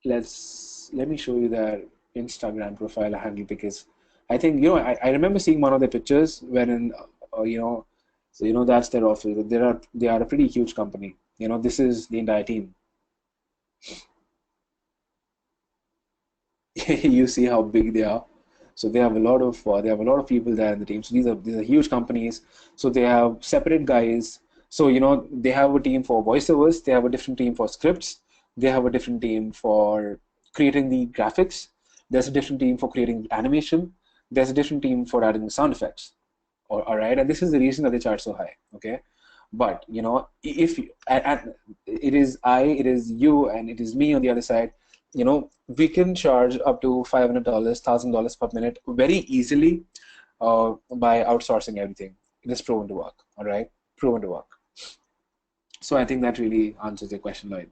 Let me show you their Instagram profile handle, because I think I remember seeing one of their pictures wherein so that's their office. They are a pretty huge company. This is the entire team. You see how big they are. So they have a lot of people there in the team. So these are huge companies. So they have separate guys. So they have a team for voiceovers. They have a different team for scripts. They have a different team for creating the graphics. There's a different team for creating animation. There's a different team for adding the sound effects. All right, and this is the reason that they charge so high. Okay, but if and it is it is you, and it is me on the other side. We can charge up to $500, $1,000 per minute very easily by outsourcing everything. It is proven to work. All right, proven to work. So I think that really answers your question, Lloyd.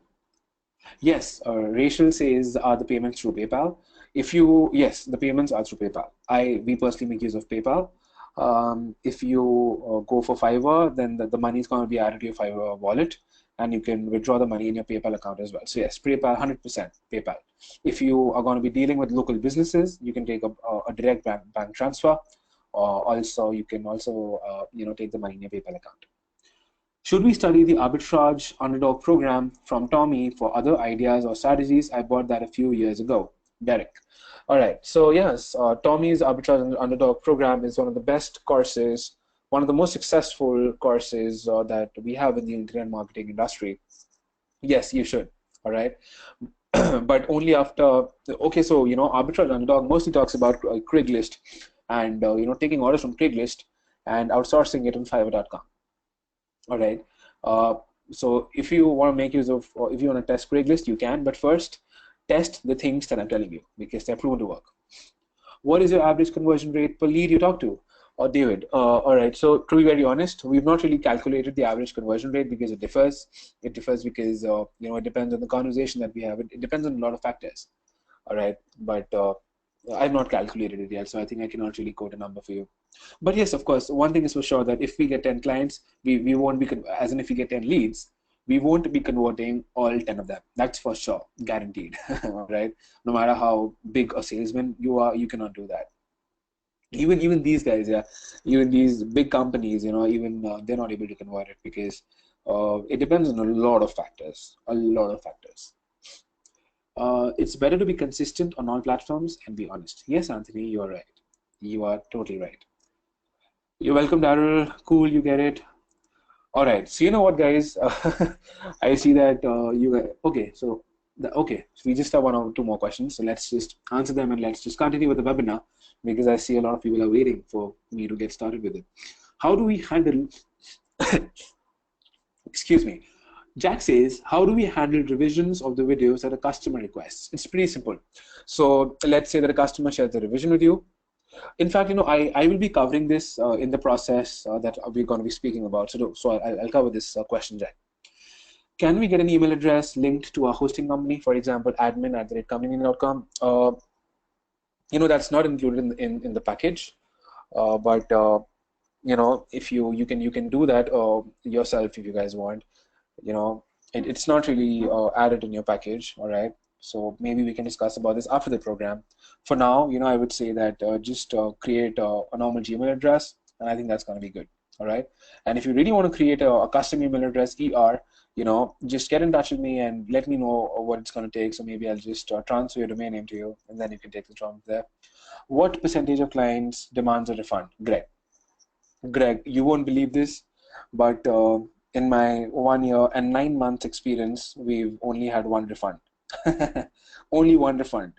Yes, Rachel says, are the payments through PayPal? Yes, the payments are through PayPal. We personally make use of PayPal. If you go for Fiverr, then the money is going to be added to your Fiverr wallet, and you can withdraw the money in your PayPal account as well. So yes, PayPal, 100% PayPal. If you are going to be dealing with local businesses, you can take a direct bank transfer. Also, you can take the money in your PayPal account. Should we study the Arbitrage Underdog program from Tommy for other ideas or strategies? I bought that a few years ago. Derek. All right. So yes, Tommy's Arbitrage Underdog program is one of the best courses, one of the most successful courses that we have in the internet marketing industry. Yes, you should. All right. But only after. Okay, so Arbitrage Underdog mostly talks about Craigslist and taking orders from Craigslist and outsourcing it on Fiverr.com. All right. So if you want to make use of, or if you want to test Craigslist, you can. But first, test the things that I'm telling you, because they're proven to work. What is your average conversion rate per lead you talk to? Or David. All right. So to be very honest, we've not really calculated the average conversion rate because it differs. It differs because it depends on the conversation that we have. It depends on a lot of factors. All right. But I've not calculated it yet, so I think I cannot really quote a number for you. But yes, of course, one thing is for sure, that if we get 10 clients, we won't be, as in if we get 10 leads, we won't be converting all 10 of them. That's for sure, guaranteed. Right? No matter how big a salesman you are, you cannot do that. Even these guys, yeah, even these big companies, even they're not able to convert it because it depends on a lot of factors, a lot of factors. It's better to be consistent on all platforms and be honest. Yes, Anthony, you are right. You are totally right. You're welcome, Daryl. Cool, you get it. All right. So you know what, guys? I see that okay. So okay. So we just have one or two more questions. So let's just answer them and let's just continue with the webinar because I see a lot of people are waiting for me to get started with it. How do we handle? Excuse me. Jack says, how do we handle revisions of the videos that a customer requests? It's pretty simple. So let's say that a customer shares a revision with you. In fact, I will be covering this in the process that we're going to be speaking about. So I'll cover this question, Jack. Can we get an email address linked to our hosting company, for example, admin@company.com? That's not included in the package, but if you can do that yourself if you guys want. It's not really added in your package, all right? So maybe we can discuss about this after the program. For now, I would say that just create a normal Gmail address, and I think that's going to be good, all right? And if you really want to create a custom email address, just get in touch with me and let me know what it's going to take. So maybe I'll just transfer your domain name to you, and then you can take the from there. What percentage of clients demands a refund? Greg, you won't believe this, but in my 1 year and 9 months experience, we've only had one refund. Only one refund.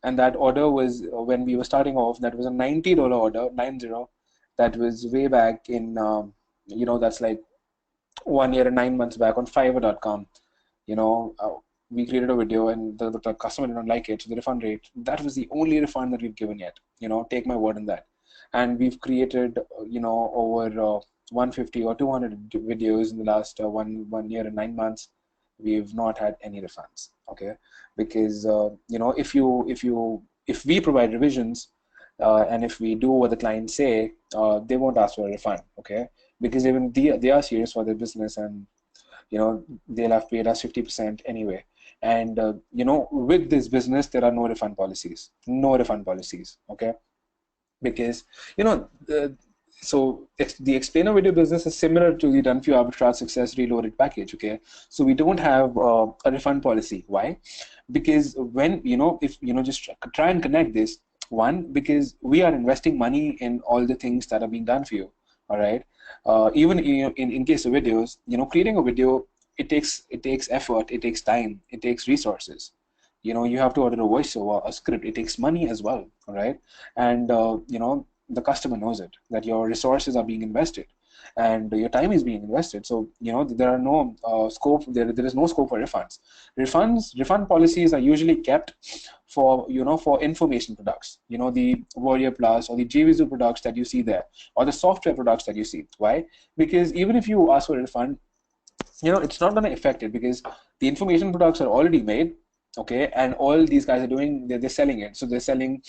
And that order was when we were starting off, that was a $90 order, 90. That was way back in, that's like 1 year and 9 months back on Fiverr.com. We created a video and the customer didn't like it. So the refund rate, that was the only refund that we've given yet. Take my word on that. And we've created, over 150 or 200 videos in the last 1 year and 9 months. We've not had any refunds, okay? Because if we provide revisions and if we do what the clients say, they won't ask for a refund, okay? Because even they are serious for their business, and they'll have paid us 50% anyway. And with this business, there are no refund policies, okay? Because so the explainer video business is similar to the Done for You Arbitrage Success Reloaded package, okay? So we don't have a refund policy. Why? Because when if just try and connect this one, because we are investing money in all the things that are being done for you, all right? Even in case of videos, creating a video, it takes effort, it takes time, it takes resources. You have to order a voiceover, a script. It takes money as well, all right? And the customer knows it, that your resources are being invested and your time is being invested. So there are no scope. There is no scope for refunds. Refund policies are usually kept for for information products. The Warrior Plus or the JVZoo products that you see there, or the software products that you see. Why? Because even if you ask for a refund, it's not going to affect it because the information products are already made. Okay, and all these guys are doing, they're selling it. So they're selling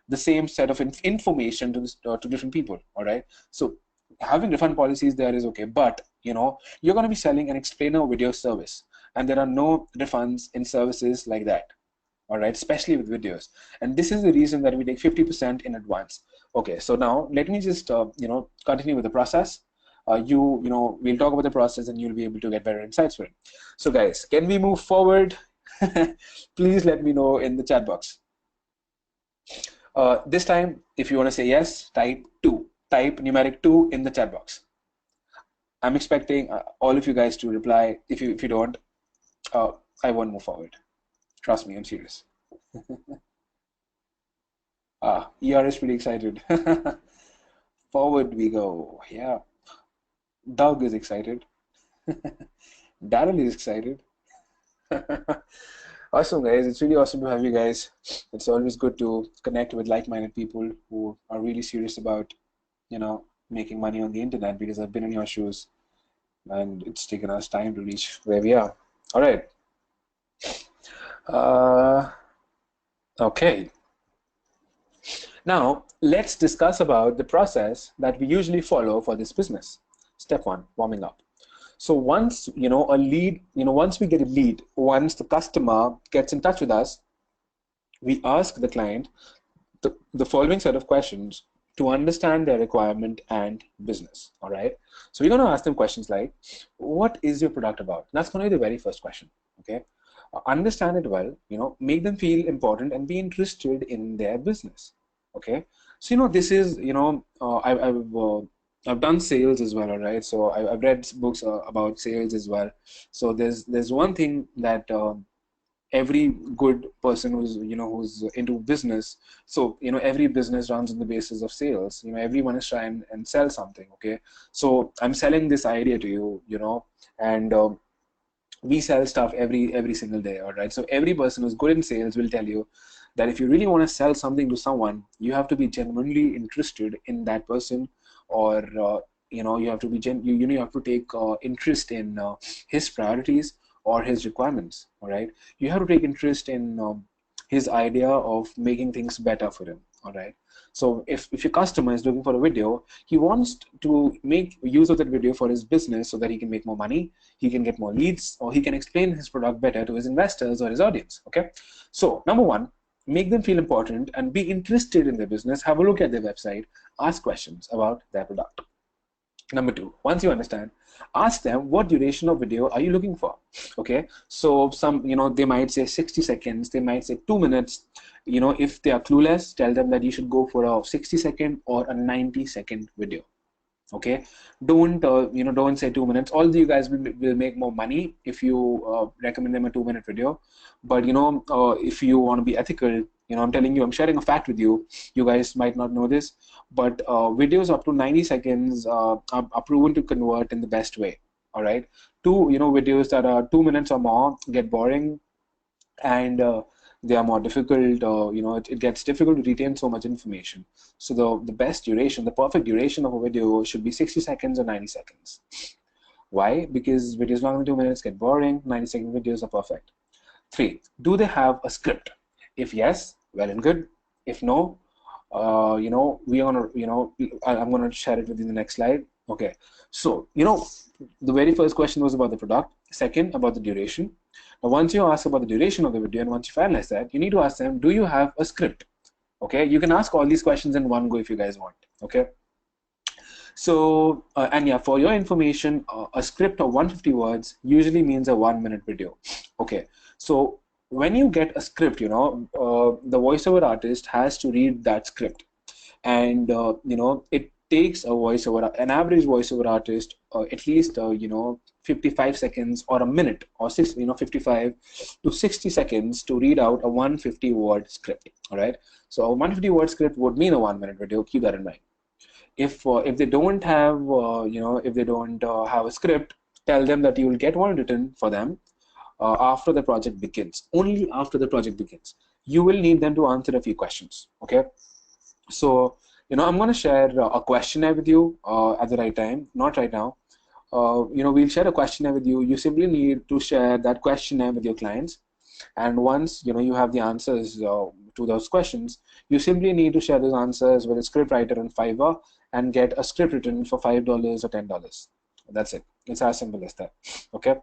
the same set of information to different people. All right. So having refund policies there is okay, but you're going to be selling an explainer video service, and there are no refunds in services like that. All right, especially with videos. And this is the reason that we take 50% in advance. Okay, so now let me just continue with the process. We'll talk about the process, and you'll be able to get better insights for it. So guys, can we move forward? Please let me know in the chat box. This time, if you want to say yes, type 2. Type numeric 2 in the chat box. I'm expecting all of you guys to reply. If you don't, I won't move forward. Trust me, I'm serious. ER is pretty excited. Forward we go. Yeah. Doug is excited. Daryl is excited. Awesome, guys. It's really awesome to have you guys. It's always good to connect with like-minded people who are really serious about, making money on the internet, because I've been in your shoes and it's taken us time to reach where we are. All right. Okay. Now, let's discuss about the process that we usually follow for this business. Step 1, warming up. So once once we get a lead, once the customer gets in touch with us, we ask the client the following set of questions to understand their requirement and business. All right. So we're going to ask them questions like, what is your product about? That's going to be the very first question. Okay. Understand it well, make them feel important and be interested in their business. Okay. So, this is, I've done sales as well. All right. So I've read books about sales as well. So there's one thing that, every good person who's into business, so every business runs on the basis of sales. Everyone is trying and sell something. Okay, so I'm selling this idea to you, and we sell stuff every single day. All right, so every person who's good in sales will tell you that if you really want to sell something to someone, you have to be genuinely interested in that person, or you have to be you have to take interest in his priorities or his requirements. All right, you have to take interest in his idea of making things better for him. All right, so if your customer is looking for a video, he wants to make use of that video for his business so that he can make more money, he can get more leads, or he can explain his product better to his investors or his audience. Okay, so number one, make them feel important and be interested in their business. Have a look at their website, ask questions about their product. Number two, once you understand, ask them what duration of video are you looking for. Okay, so some, they might say 60 seconds, they might say 2 minutes. If they are clueless, tell them that you should go for a 60-second or a 90-second video. Okay, don't say 2 minutes. All of you guys will make more money if you recommend them a 2-minute video. But if you want to be ethical, I'm telling you, I'm sharing a fact with you. You guys might not know this, but videos up to 90 seconds are proven to convert in the best way. All right, videos that are 2 minutes or more get boring, and they are more difficult. It gets difficult to retain so much information. So the best duration, the perfect duration of a video should be 60 seconds or 90 seconds. Why? Because videos longer than 2 minutes get boring. 90-second videos are perfect. 3, do they have a script? If yes, well and good. If no, we are gonna, I'm gonna share it with you in the next slide. Okay, so the very first question was about the product. Second, about the duration. Now, once you ask about the duration of the video and once you finalize that, you need to ask them, do you have a script? Okay, you can ask all these questions in one go if you guys want. Okay, so and yeah, for your information, a script of 150 words usually means a 1-minute video. Okay, so when you get a script, the voiceover artist has to read that script, and it takes an average voiceover artist at least 55 seconds or a minute or 55 to 60 seconds to read out a 150-word script. All right, so a 150-word script would mean a 1-minute video. Keep that in mind. If they don't have have a script, tell them that you will get one written for them after the project begins. Only after the project begins, you will need them to answer a few questions. Okay, so I'm going to share a questionnaire with you at the right time, not right now. We'll share a questionnaire with you. You simply need to share that questionnaire with your clients, and once you have the answers to those questions, you simply need to share those answers with a script writer on Fiverr and get a script written for $5 or $10. That's it. It's as simple as that. Okay.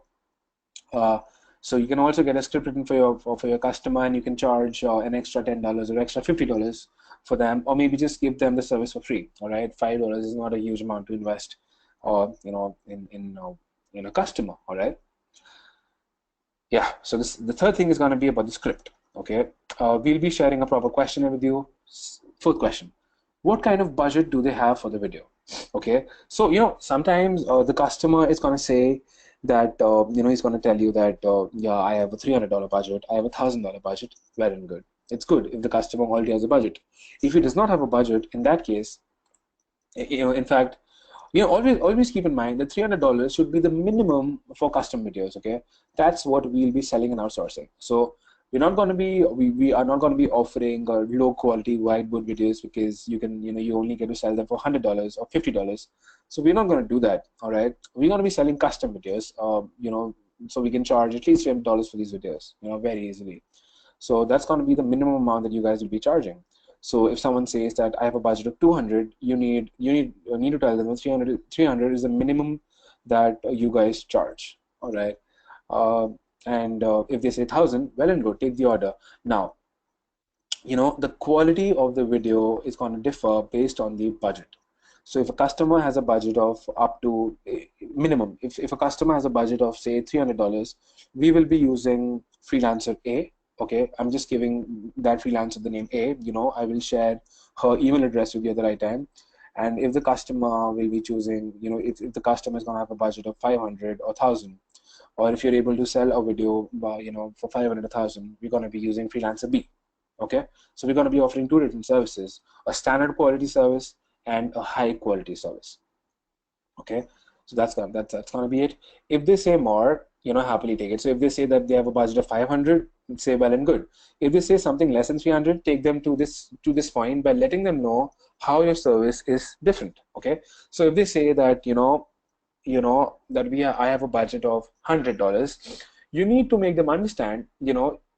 So you can also get a script written for your customer, and you can charge an extra $10 or extra $50 for them, or maybe just give them the service for free. All right, $5 is not a huge amount to invest, in a customer. All right. Yeah. So the third thing is going to be about the script. Okay. We'll be sharing a proper questionnaire with you. Fourth question: what kind of budget do they have for the video? Okay. So sometimes the customer is going to say that he's going to tell you that yeah, I have a $300 budget, I have a $1,000 budget. Well and good. It's good if the customer already has a budget. If he does not have a budget, in that case, in fact, always keep in mind that $300 should be the minimum for custom videos. Okay, that's what we'll be selling in outsourcing. So we're not going to be we are not going to be offering low quality whiteboard videos, because you only get to sell them for $100 or $50. So we're not going to do that. All right, we're going to be selling custom videos. So we can charge at least $300 for these videos. Very easily. So that's going to be the minimum amount that you guys will be charging. So if someone says that I have a budget of 200, you need to tell them that 300 is the minimum that you guys charge. All right. And if they say 1,000, well and good, take the order. Now, the quality of the video is going to differ based on the budget. So if a customer has a budget of up to minimum, if a customer has a budget of say $300, we will be using freelancer A. Okay, I'm just giving that freelancer the name A. I will share her email address with you at the right time. And if the customer will be choosing, if the customer is going to have a budget of 500 or 1,000, or if you're able to sell a video by, for 500 or 1,000, we're going to be using freelancer B. Okay, so we're going to be offering two different services: a standard quality service and a high quality service. Okay, so that's gonna be it. If they say more, happily take it. So if they say that they have a budget of 500, say well and good. If they say something less than 300, take them to this point by letting them know how your service is different. Okay, so if they say that that I have a budget of $100, you need to make them understand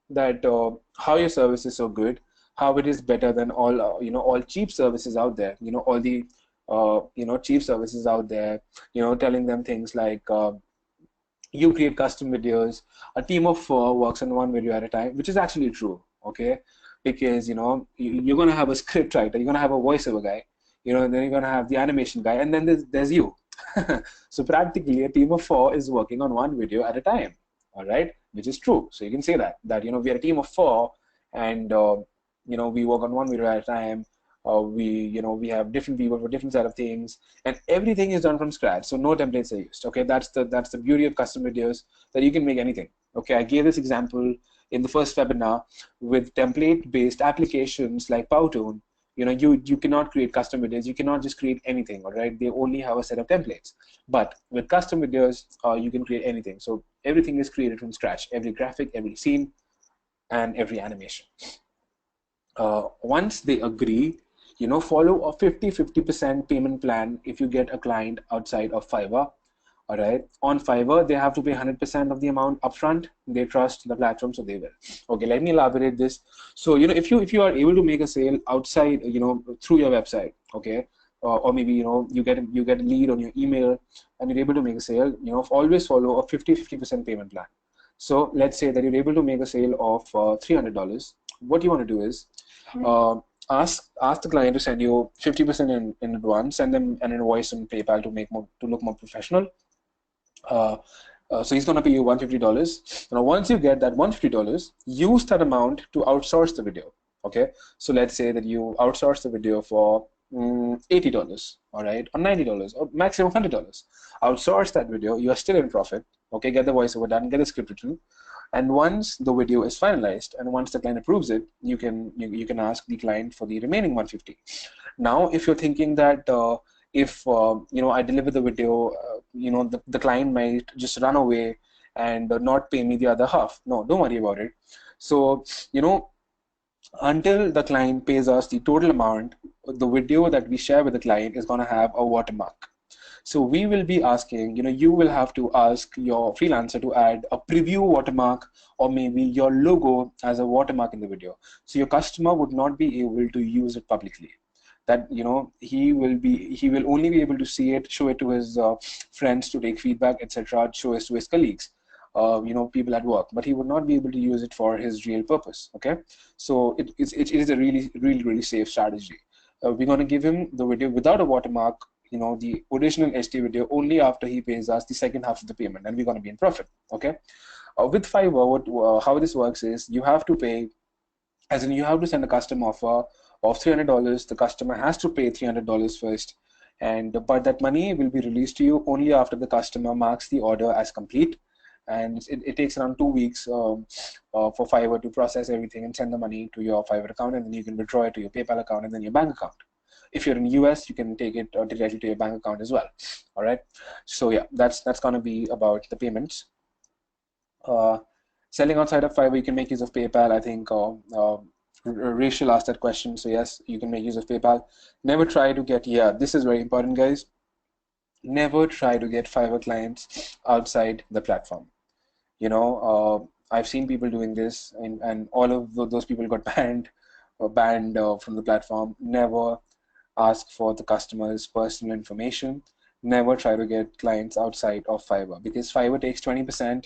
that how your service is so good, how it is better than all cheap services out there, all the cheap services out there, telling them things like you create custom videos, a team of four works on one video at a time, which is actually true. Okay, because you're going to have a script writer, you're going to have a voiceover guy, and then you're going to have the animation guy, and then there's you. So practically a team of four is working on one video at a time. All right, which is true. So you can say that we are a team of four, and we work on one video at a time. We have different people for different set of things, and everything is done from scratch. So no templates are used. Okay, that's the beauty of custom videos, that you can make anything. Okay, I gave this example in the first webinar with template-based applications like Powtoon. You cannot create custom videos. You cannot just create anything. All right, they only have a set of templates. But with custom videos, you can create anything. So everything is created from scratch. Every graphic, every scene, and every animation. Once they agree, follow a 50% payment plan if you get a client outside of Fiverr. All right. On Fiverr, they have to pay 100% of the amount upfront. They trust the platform, so they will. Okay, let me elaborate this. So, if you are able to make a sale outside, through your website, okay, or maybe you get a lead on your email and you're able to make a sale, always follow a 50% payment plan. So let's say that you're able to make a sale of $300. What you want to do is ask the client to send you 50% in advance, send them an invoice on PayPal to look more professional. So he's going to pay you $150. Now, once you get that $150, use that amount to outsource the video. Okay, so let's say that you outsource the video for $80, all right, or $90, or maximum $100. Outsource that video. You are still in profit. Okay, get the voiceover done, get the script written, and once the video is finalized and once the client approves it, you can ask the client for the remaining $150. Now, if you're thinking that if I deliver the video, the client might just run away and not pay me the other half. No, don't worry about it. So until the client pays us the total amount, the video that we share with the client is going to have a watermark. So we will be asking, you will have to ask your freelancer to add a preview watermark or maybe your logo as a watermark in the video. So your customer would not be able to use it publicly. That he will only be able to see it, show it to his friends to take feedback, etc., show it to his colleagues, people at work, but he would not be able to use it for his real purpose. Okay, so it is a really safe strategy. We're going to give him the video without a watermark, the original HD video, only after he pays us the second half of the payment, and we're going to be in profit. Okay, with Fiverr, how this works is you have to pay, as in you have to send a custom offer of $300. The customer has to pay $300 first, but that money will be released to you only after the customer marks the order as complete. And it takes around 2 weeks for Fiverr to process everything and send the money to your Fiverr account, and then you can withdraw it to your PayPal account and then your bank account. If you're in the US, you can take it directly to your bank account as well. All right. So yeah, that's going to be about the payments. Selling outside of Fiverr, you can make use of PayPal. I think Rachel asked that question. So yes, you can make use of PayPal. Never try to get, this is very important, guys. Never try to get Fiverr clients outside the platform. I've seen people doing this, and all of those people got banned from the platform. Never ask for the customer's personal information. Never try to get clients outside of Fiverr, because Fiverr takes 20%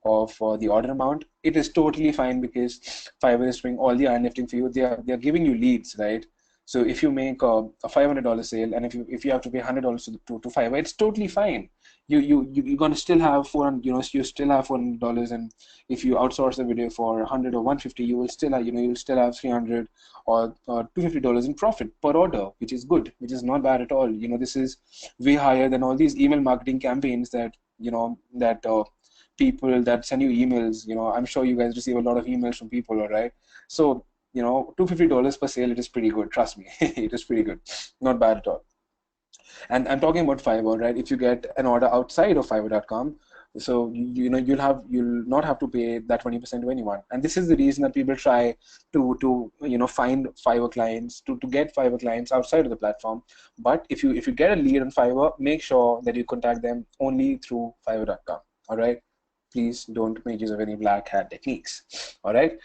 of the order amount, it is totally fine because Fiverr is doing all the iron lifting for you. They are giving you leads, right? So if you make a $500 sale, and if you have to pay $100 to Fiverr, it's totally fine. You're gonna still have 400, you still have $400, and if you outsource the video for 100 or 150, you will still have, you'll still have 300 or $250 in profit per order, which is good, which is not bad at all. This is way higher than all these email marketing campaigns that people that send you emails. I'm sure you guys receive a lot of emails from people, all right? So $250 per sale, it is pretty good. Trust me, it is pretty good, not bad at all. And I'm talking about Fiverr, right? If you get an order outside of Fiverr.com, so you'll not have to pay that 20% to anyone. And this is the reason that people try to find Fiverr clients, to get Fiverr clients outside of the platform. But if you get a lead on Fiverr, make sure that you contact them only through Fiverr.com. All right, please don't make use of any black hat techniques. All right.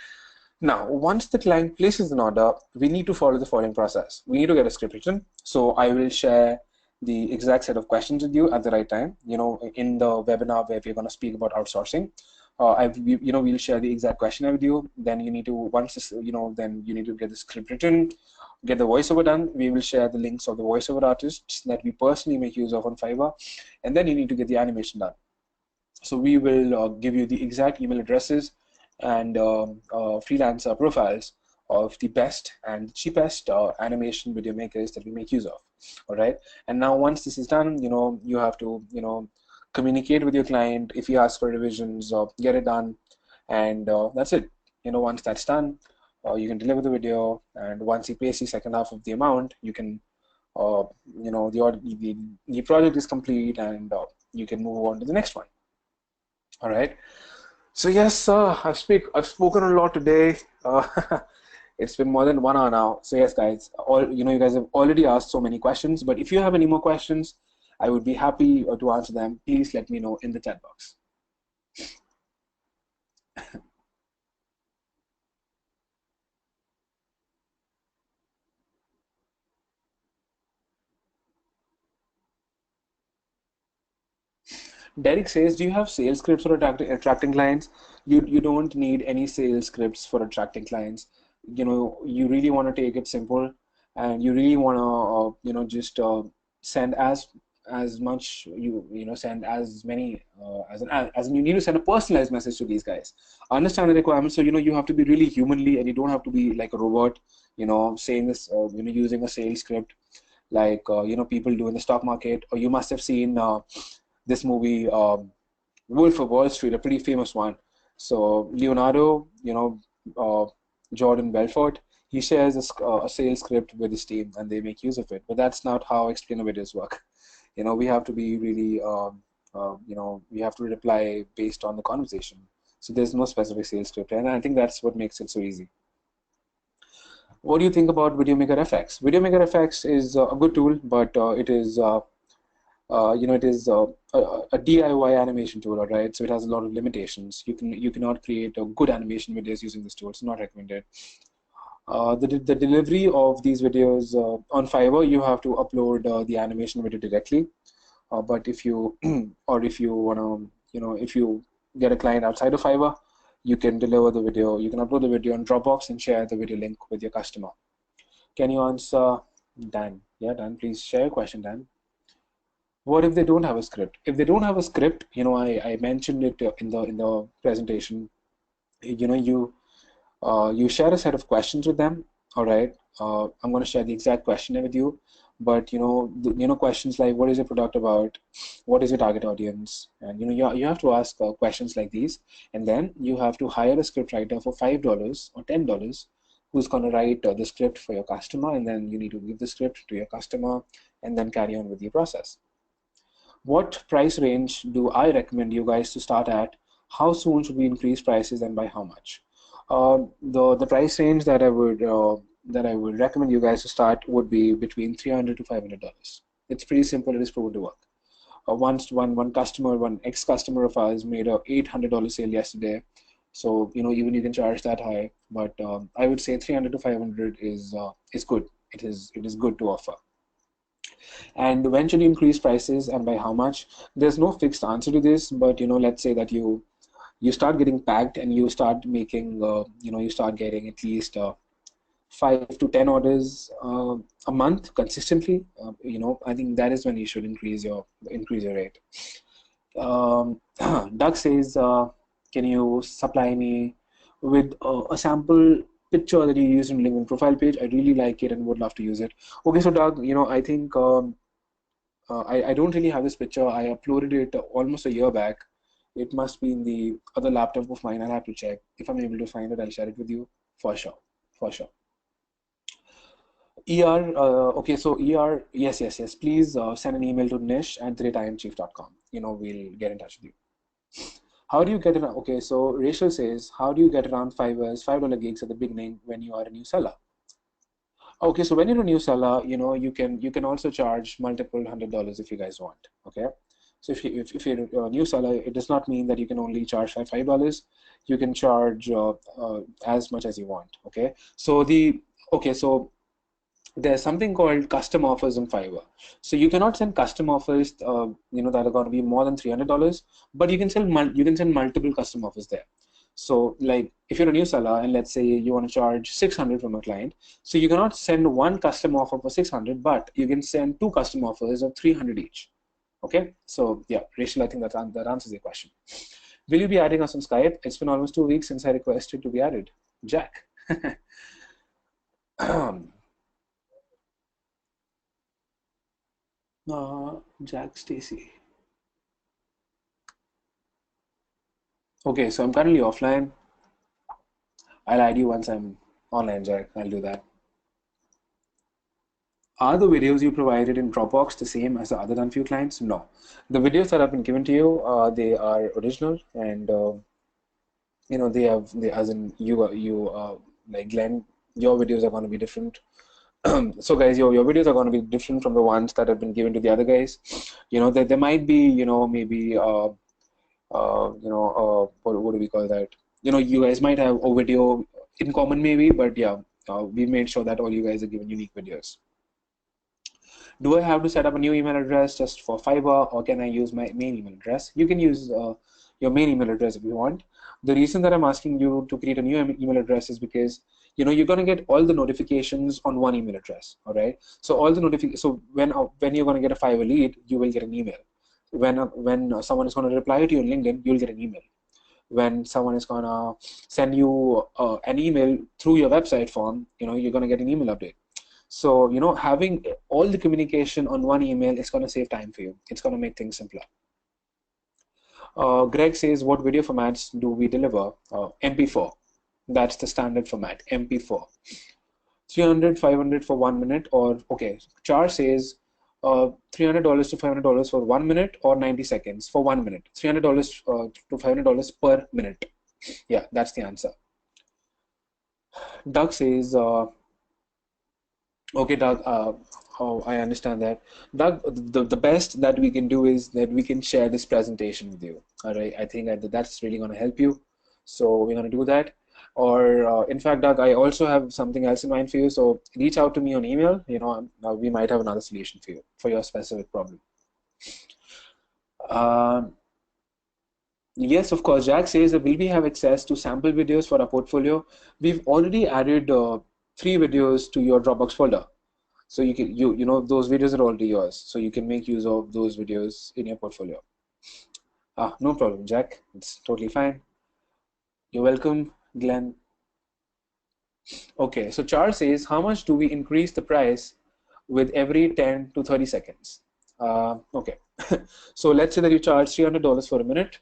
Now, once the client places an order, we need to follow the following process. We need to get a script written. So I will share the exact set of questions with you at the right time. In the webinar where we're going to speak about outsourcing, we'll share the exact questionnaire with you. Then you need to then you need to get the script written, get the voiceover done. We will share the links of the voiceover artists that we personally make use of on Fiverr, and then you need to get the animation done. So we will give you the exact email addresses and freelancer profiles of the best and cheapest animation video makers that we make use of. All right. And now once this is done, you have to communicate with your client. If he asks for revisions, get it done, and that's it. Once that's done, you can deliver the video, and once he pays the second half of the amount, you can the project is complete, and you can move on to the next one. All right. So yes, I've spoken a lot today. It's been more than 1 hour now. So yes, guys, you guys have already asked so many questions. But if you have any more questions, I would be happy to answer them. Please let me know in the chat box. Derek says, do you have sales scripts for attracting clients? You don't need any sales scripts for attracting clients. You really want to take it simple, and you really want to just send as much send as many as you need to send a personalized message to these guys. Understand the requirements. So you have to be really humanly, and you don't have to be like a robot. Saying this using a sales script like people do in the stock market. Or you must have seen this movie, Wolf of Wall Street, a pretty famous one. So Leonardo, Jordan Belfort, he shares a sales script with his team, and they make use of it. But that's not how explainer videos work. We have to be really, we have to reply based on the conversation. So there's no specific sales script, and I think that's what makes it so easy. What do you think about Videomaker FX? Videomaker FX is a good tool, but it is it is a DIY animation tool, all right? So it has a lot of limitations. You cannot create a good animation videos using this tool. It's not recommended. The delivery of these videos on Fiverr, you have to upload the animation video directly. But if you if you want to, if you get a client outside of Fiverr, you can deliver the video. You can upload the video on Dropbox and share the video link with your customer. Can you answer, Dan? Yeah, Dan, please share your question, Dan. What if they don't have a script? If they don't have a script, I mentioned it in the presentation. You share a set of questions with them. All right. I'm going to share the exact questionnaire with you. But questions like, what is your product about? What is your target audience? And you have to ask questions like these, and then you have to hire a script writer for $5 or $10 who's going to write the script for your customer, and then you need to give the script to your customer and then carry on with the process. What price range do I recommend you guys to start at? How soon should we increase prices, and by how much? The price range that I would recommend you guys to start would be between $300 to $500. It's pretty simple. It is proven to work. One ex-customer of ours made a $800 sale yesterday. So even you can charge that high, but I would say 300 to 500 is good. It is good to offer. And when should you increase prices, and by how much? There's no fixed answer to this, but let's say that you you start getting packed and you start making, you start getting at least 5 to 10 orders a month consistently. I think that is when you should increase your rate. Doug says, can you supply me with a sample picture that you use in LinkedIn profile page? I really like it and would love to use it. Okay, so Doug, I think I don't really have this picture. I uploaded it almost a year back. It must be in the other laptop of mine. I'll have to check. If I'm able to find it, I'll share it with you for sure. For sure. Okay, so yes. Please send an email to nish@imchief.com. We'll get in touch with you. How do you get around? Okay, so Rachel says, how do you get around $5 gigs at the beginning when you are a new seller? Okay, so when you're a new seller, you can also charge multiple $100 if you guys want. Okay, so if you're a new seller, it does not mean that you can only charge $5. You can charge as much as you want. Okay, so there's something called custom offers in Fiverr. So you cannot send custom offers, that are going to be more than $300, but you can send multiple custom offers there. So like if you're a new seller and let's say you want to charge 600 from a client, so you cannot send one custom offer for 600, but you can send two custom offers of 300 each. Okay, so yeah, Rachel, I think that answers your question. Will you be adding us on Skype? It's been almost 2 weeks since I requested to be added. Jack. Jack Stacy. Okay, so I'm currently offline. I'll add you once I'm online, Jack. I'll do that. Are the videos you provided in Dropbox the same as the other done few clients? No. The videos that have been given to you, they are original, and as in like Glenn, your videos are going to be different. So guys, your videos are going to be different from the ones that have been given to the other guys. There might be, maybe what do we call that? You guys might have a video in common maybe, but yeah, we made sure that all you guys are given unique videos. Do I have to set up a new email address just for Fiverr, or can I use my main email address? You can use your main email address if you want. The reason that I'm asking you to create a new email address is because you're going to get all the notifications on one email address. All right. So all the notifications. So when you're going to get a Fiverr lead, you will get an email. When someone is going to reply to you on LinkedIn, you'll get an email. When someone is going to send you an email through your website form, you're going to get an email update. So, having all the communication on one email is going to save time for you. It's going to make things simpler. Greg says, what video formats do we deliver? MP4. That's the standard format, MP4. 300, 500 for 1 minute, or, okay, Char says $300 to $500 for 1 minute or 90 seconds for 1 minute. $300 to $500 per minute. Yeah, that's the answer. Doug says, okay, Doug, I understand that. Doug, the best that we can do is that we can share this presentation with you. All right, I think that's really going to help you. So we're going to do that. Or in fact, Doug, I also have something else in mind for you. So reach out to me on email. We might have another solution for you for your specific problem. Yes, of course. Jack says that will we have access to sample videos for our portfolio? We've already added 3 videos to your Dropbox folder. So you can those videos are already yours. So you can make use of those videos in your portfolio. No problem, Jack. It's totally fine. You're welcome, Glenn. Okay, so Charles says, how much do we increase the price with every 10 to 30 seconds? Okay, so let's say that you charge $300 for a minute.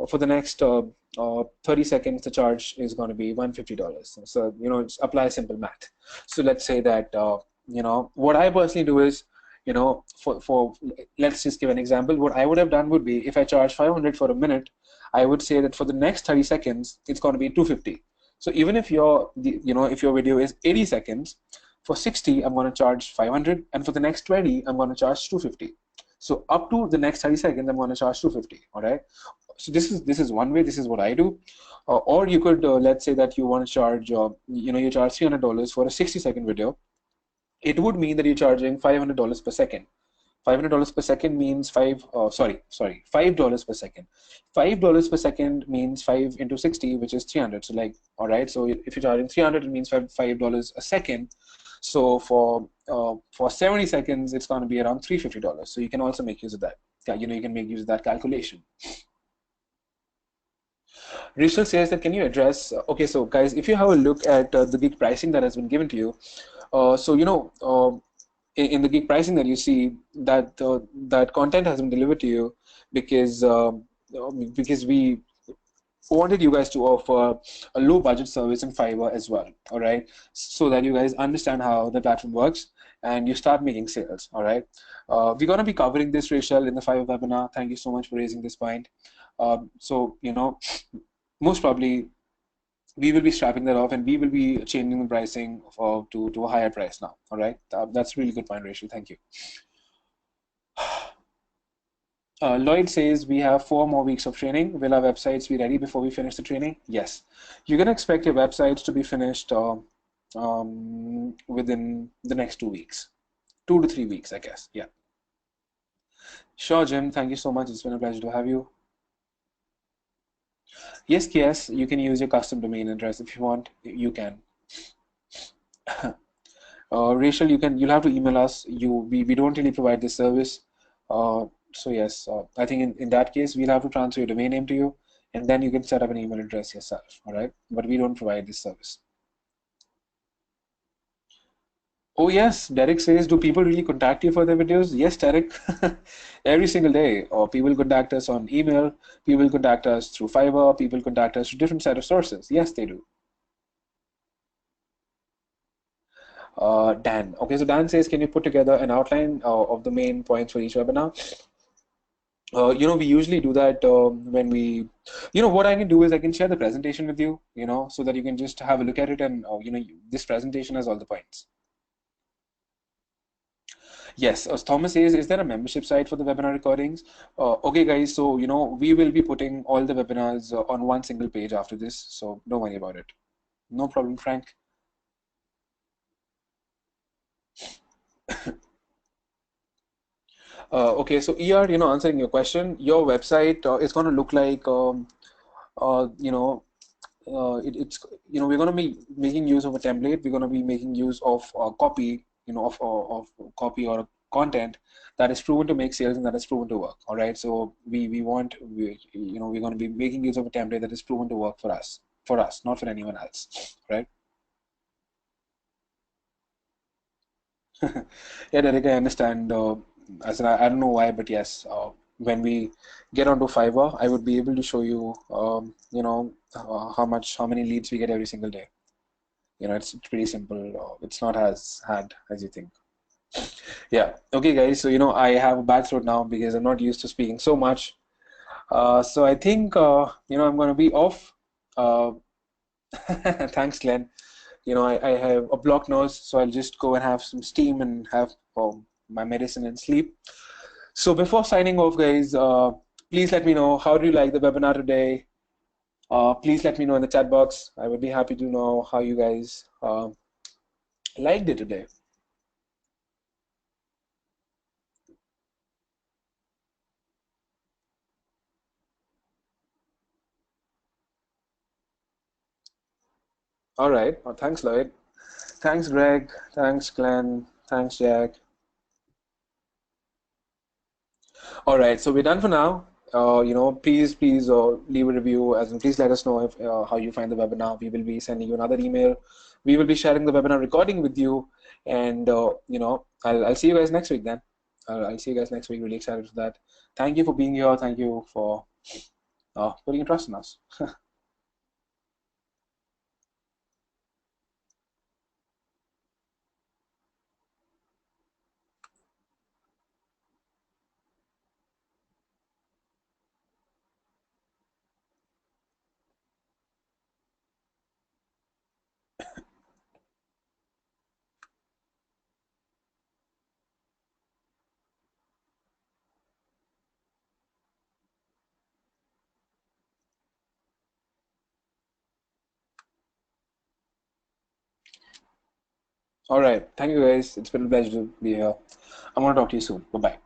For the next 30 seconds, the charge is going to be $150. So, just apply simple math. So let's say that, what I personally do is, for let's just give an example. What I would have done would be, if I charge 500 for a minute, I would say that for the next 30 seconds, it's going to be 250. So even if your video is 80 seconds, for 60, I'm going to charge 500, and for the next 20, I'm going to charge 250. So up to the next 30 seconds, I'm going to charge 250. All right. So this is one way. This is what I do. Or you could let's say that you want to charge, you charge $300 for a 60-second video. It would mean that you're charging $500 per second. $500 per second means $5 per second. $5 per second means 5 into 60, which is 300. So like, all right, so if you're charging 300, it means $5 a second. So for 70 seconds, it's going to be around $350. So you can also make use of that. Yeah, you can make use of that calculation. Rachel says that, can you address, okay, so guys, if you have a look at the gig pricing that has been given to you, so in the gig pricing that you see, that content has been delivered to you because because we wanted you guys to offer a low budget service in Fiverr as well, all right, so that you guys understand how the platform works and you start making sales, all right. We're going to be covering this, Rachel, in the Fiverr webinar. Thank you so much for raising this point. So most probably we will be strapping that off and we will be changing the pricing to a higher price now. All right, that's a really good point, Rachel. Thank you. Lloyd says we have 4 more weeks of training. Will our websites be ready before we finish the training? Yes. You can expect your websites to be finished within the next 2 weeks, 2 to 3 weeks, I guess. Yeah. Sure, Jim. Thank you so much. It's been a pleasure to have you. Yes, you can use your custom domain address if you want. You can. Rachel, you'll have to email us. We don't really provide this service. So yes, I think in that case we'll have to transfer your domain name to you, and then you can set up an email address yourself. All right, but we don't provide this service. Oh yes, Derek says, do people really contact you for their videos? Yes, Derek, every single day. Or people contact us on email, people contact us through Fiverr, people contact us through different set of sources. Yes, they do. Dan. Okay, so Dan says, can you put together an outline of the main points for each webinar? We usually do that when what I can do is I can share the presentation with you, so that you can just have a look at it and, this presentation has all the points. Yes, as Thomas says, is there a membership site for the webinar recordings? Okay, guys, so, we will be putting all the webinars on one single page after this, so don't worry about it. No problem, Frank. Okay, so ER, answering your question, your website is going to look like, uh, you know, it's we're going to be making use of a template. We're going to be making use of a copy, of copy or content that is proven to make sales and that is proven to work. All right, so we're going to be making use of a template that is proven to work for us, not for anyone else, right? Yeah, Derek, I understand. As in, I don't know why, but yes, when we get onto Fiverr, I would be able to show you, how many leads we get every single day. It's pretty simple. It's not as hard as you think. Yeah. Okay, guys. So I have a bad throat now because I'm not used to speaking so much. So I think I'm going to be off. Uh, Thanks, Glenn. I have a blocked nose, so I'll just go and have some steam and have my medicine and sleep. So before signing off, guys, please let me know, how do you like the webinar today? Please let me know in the chat box. I would be happy to know how you guys liked it today. All right. Thanks, Lloyd. Thanks, Greg. Thanks, Glenn. Thanks, Jack. All right. So we're done for now. Please leave a review, as in please let us know if how you find the webinar. We will be sending you another email. We will be sharing the webinar recording with you, and I'll see you guys next week then. I'll see you guys next week. Really excited for that. Thank you for being here. Thank you for putting your trust in us. All right. Thank you, guys. It's been a pleasure to be here. I'm going to talk to you soon. Bye-bye.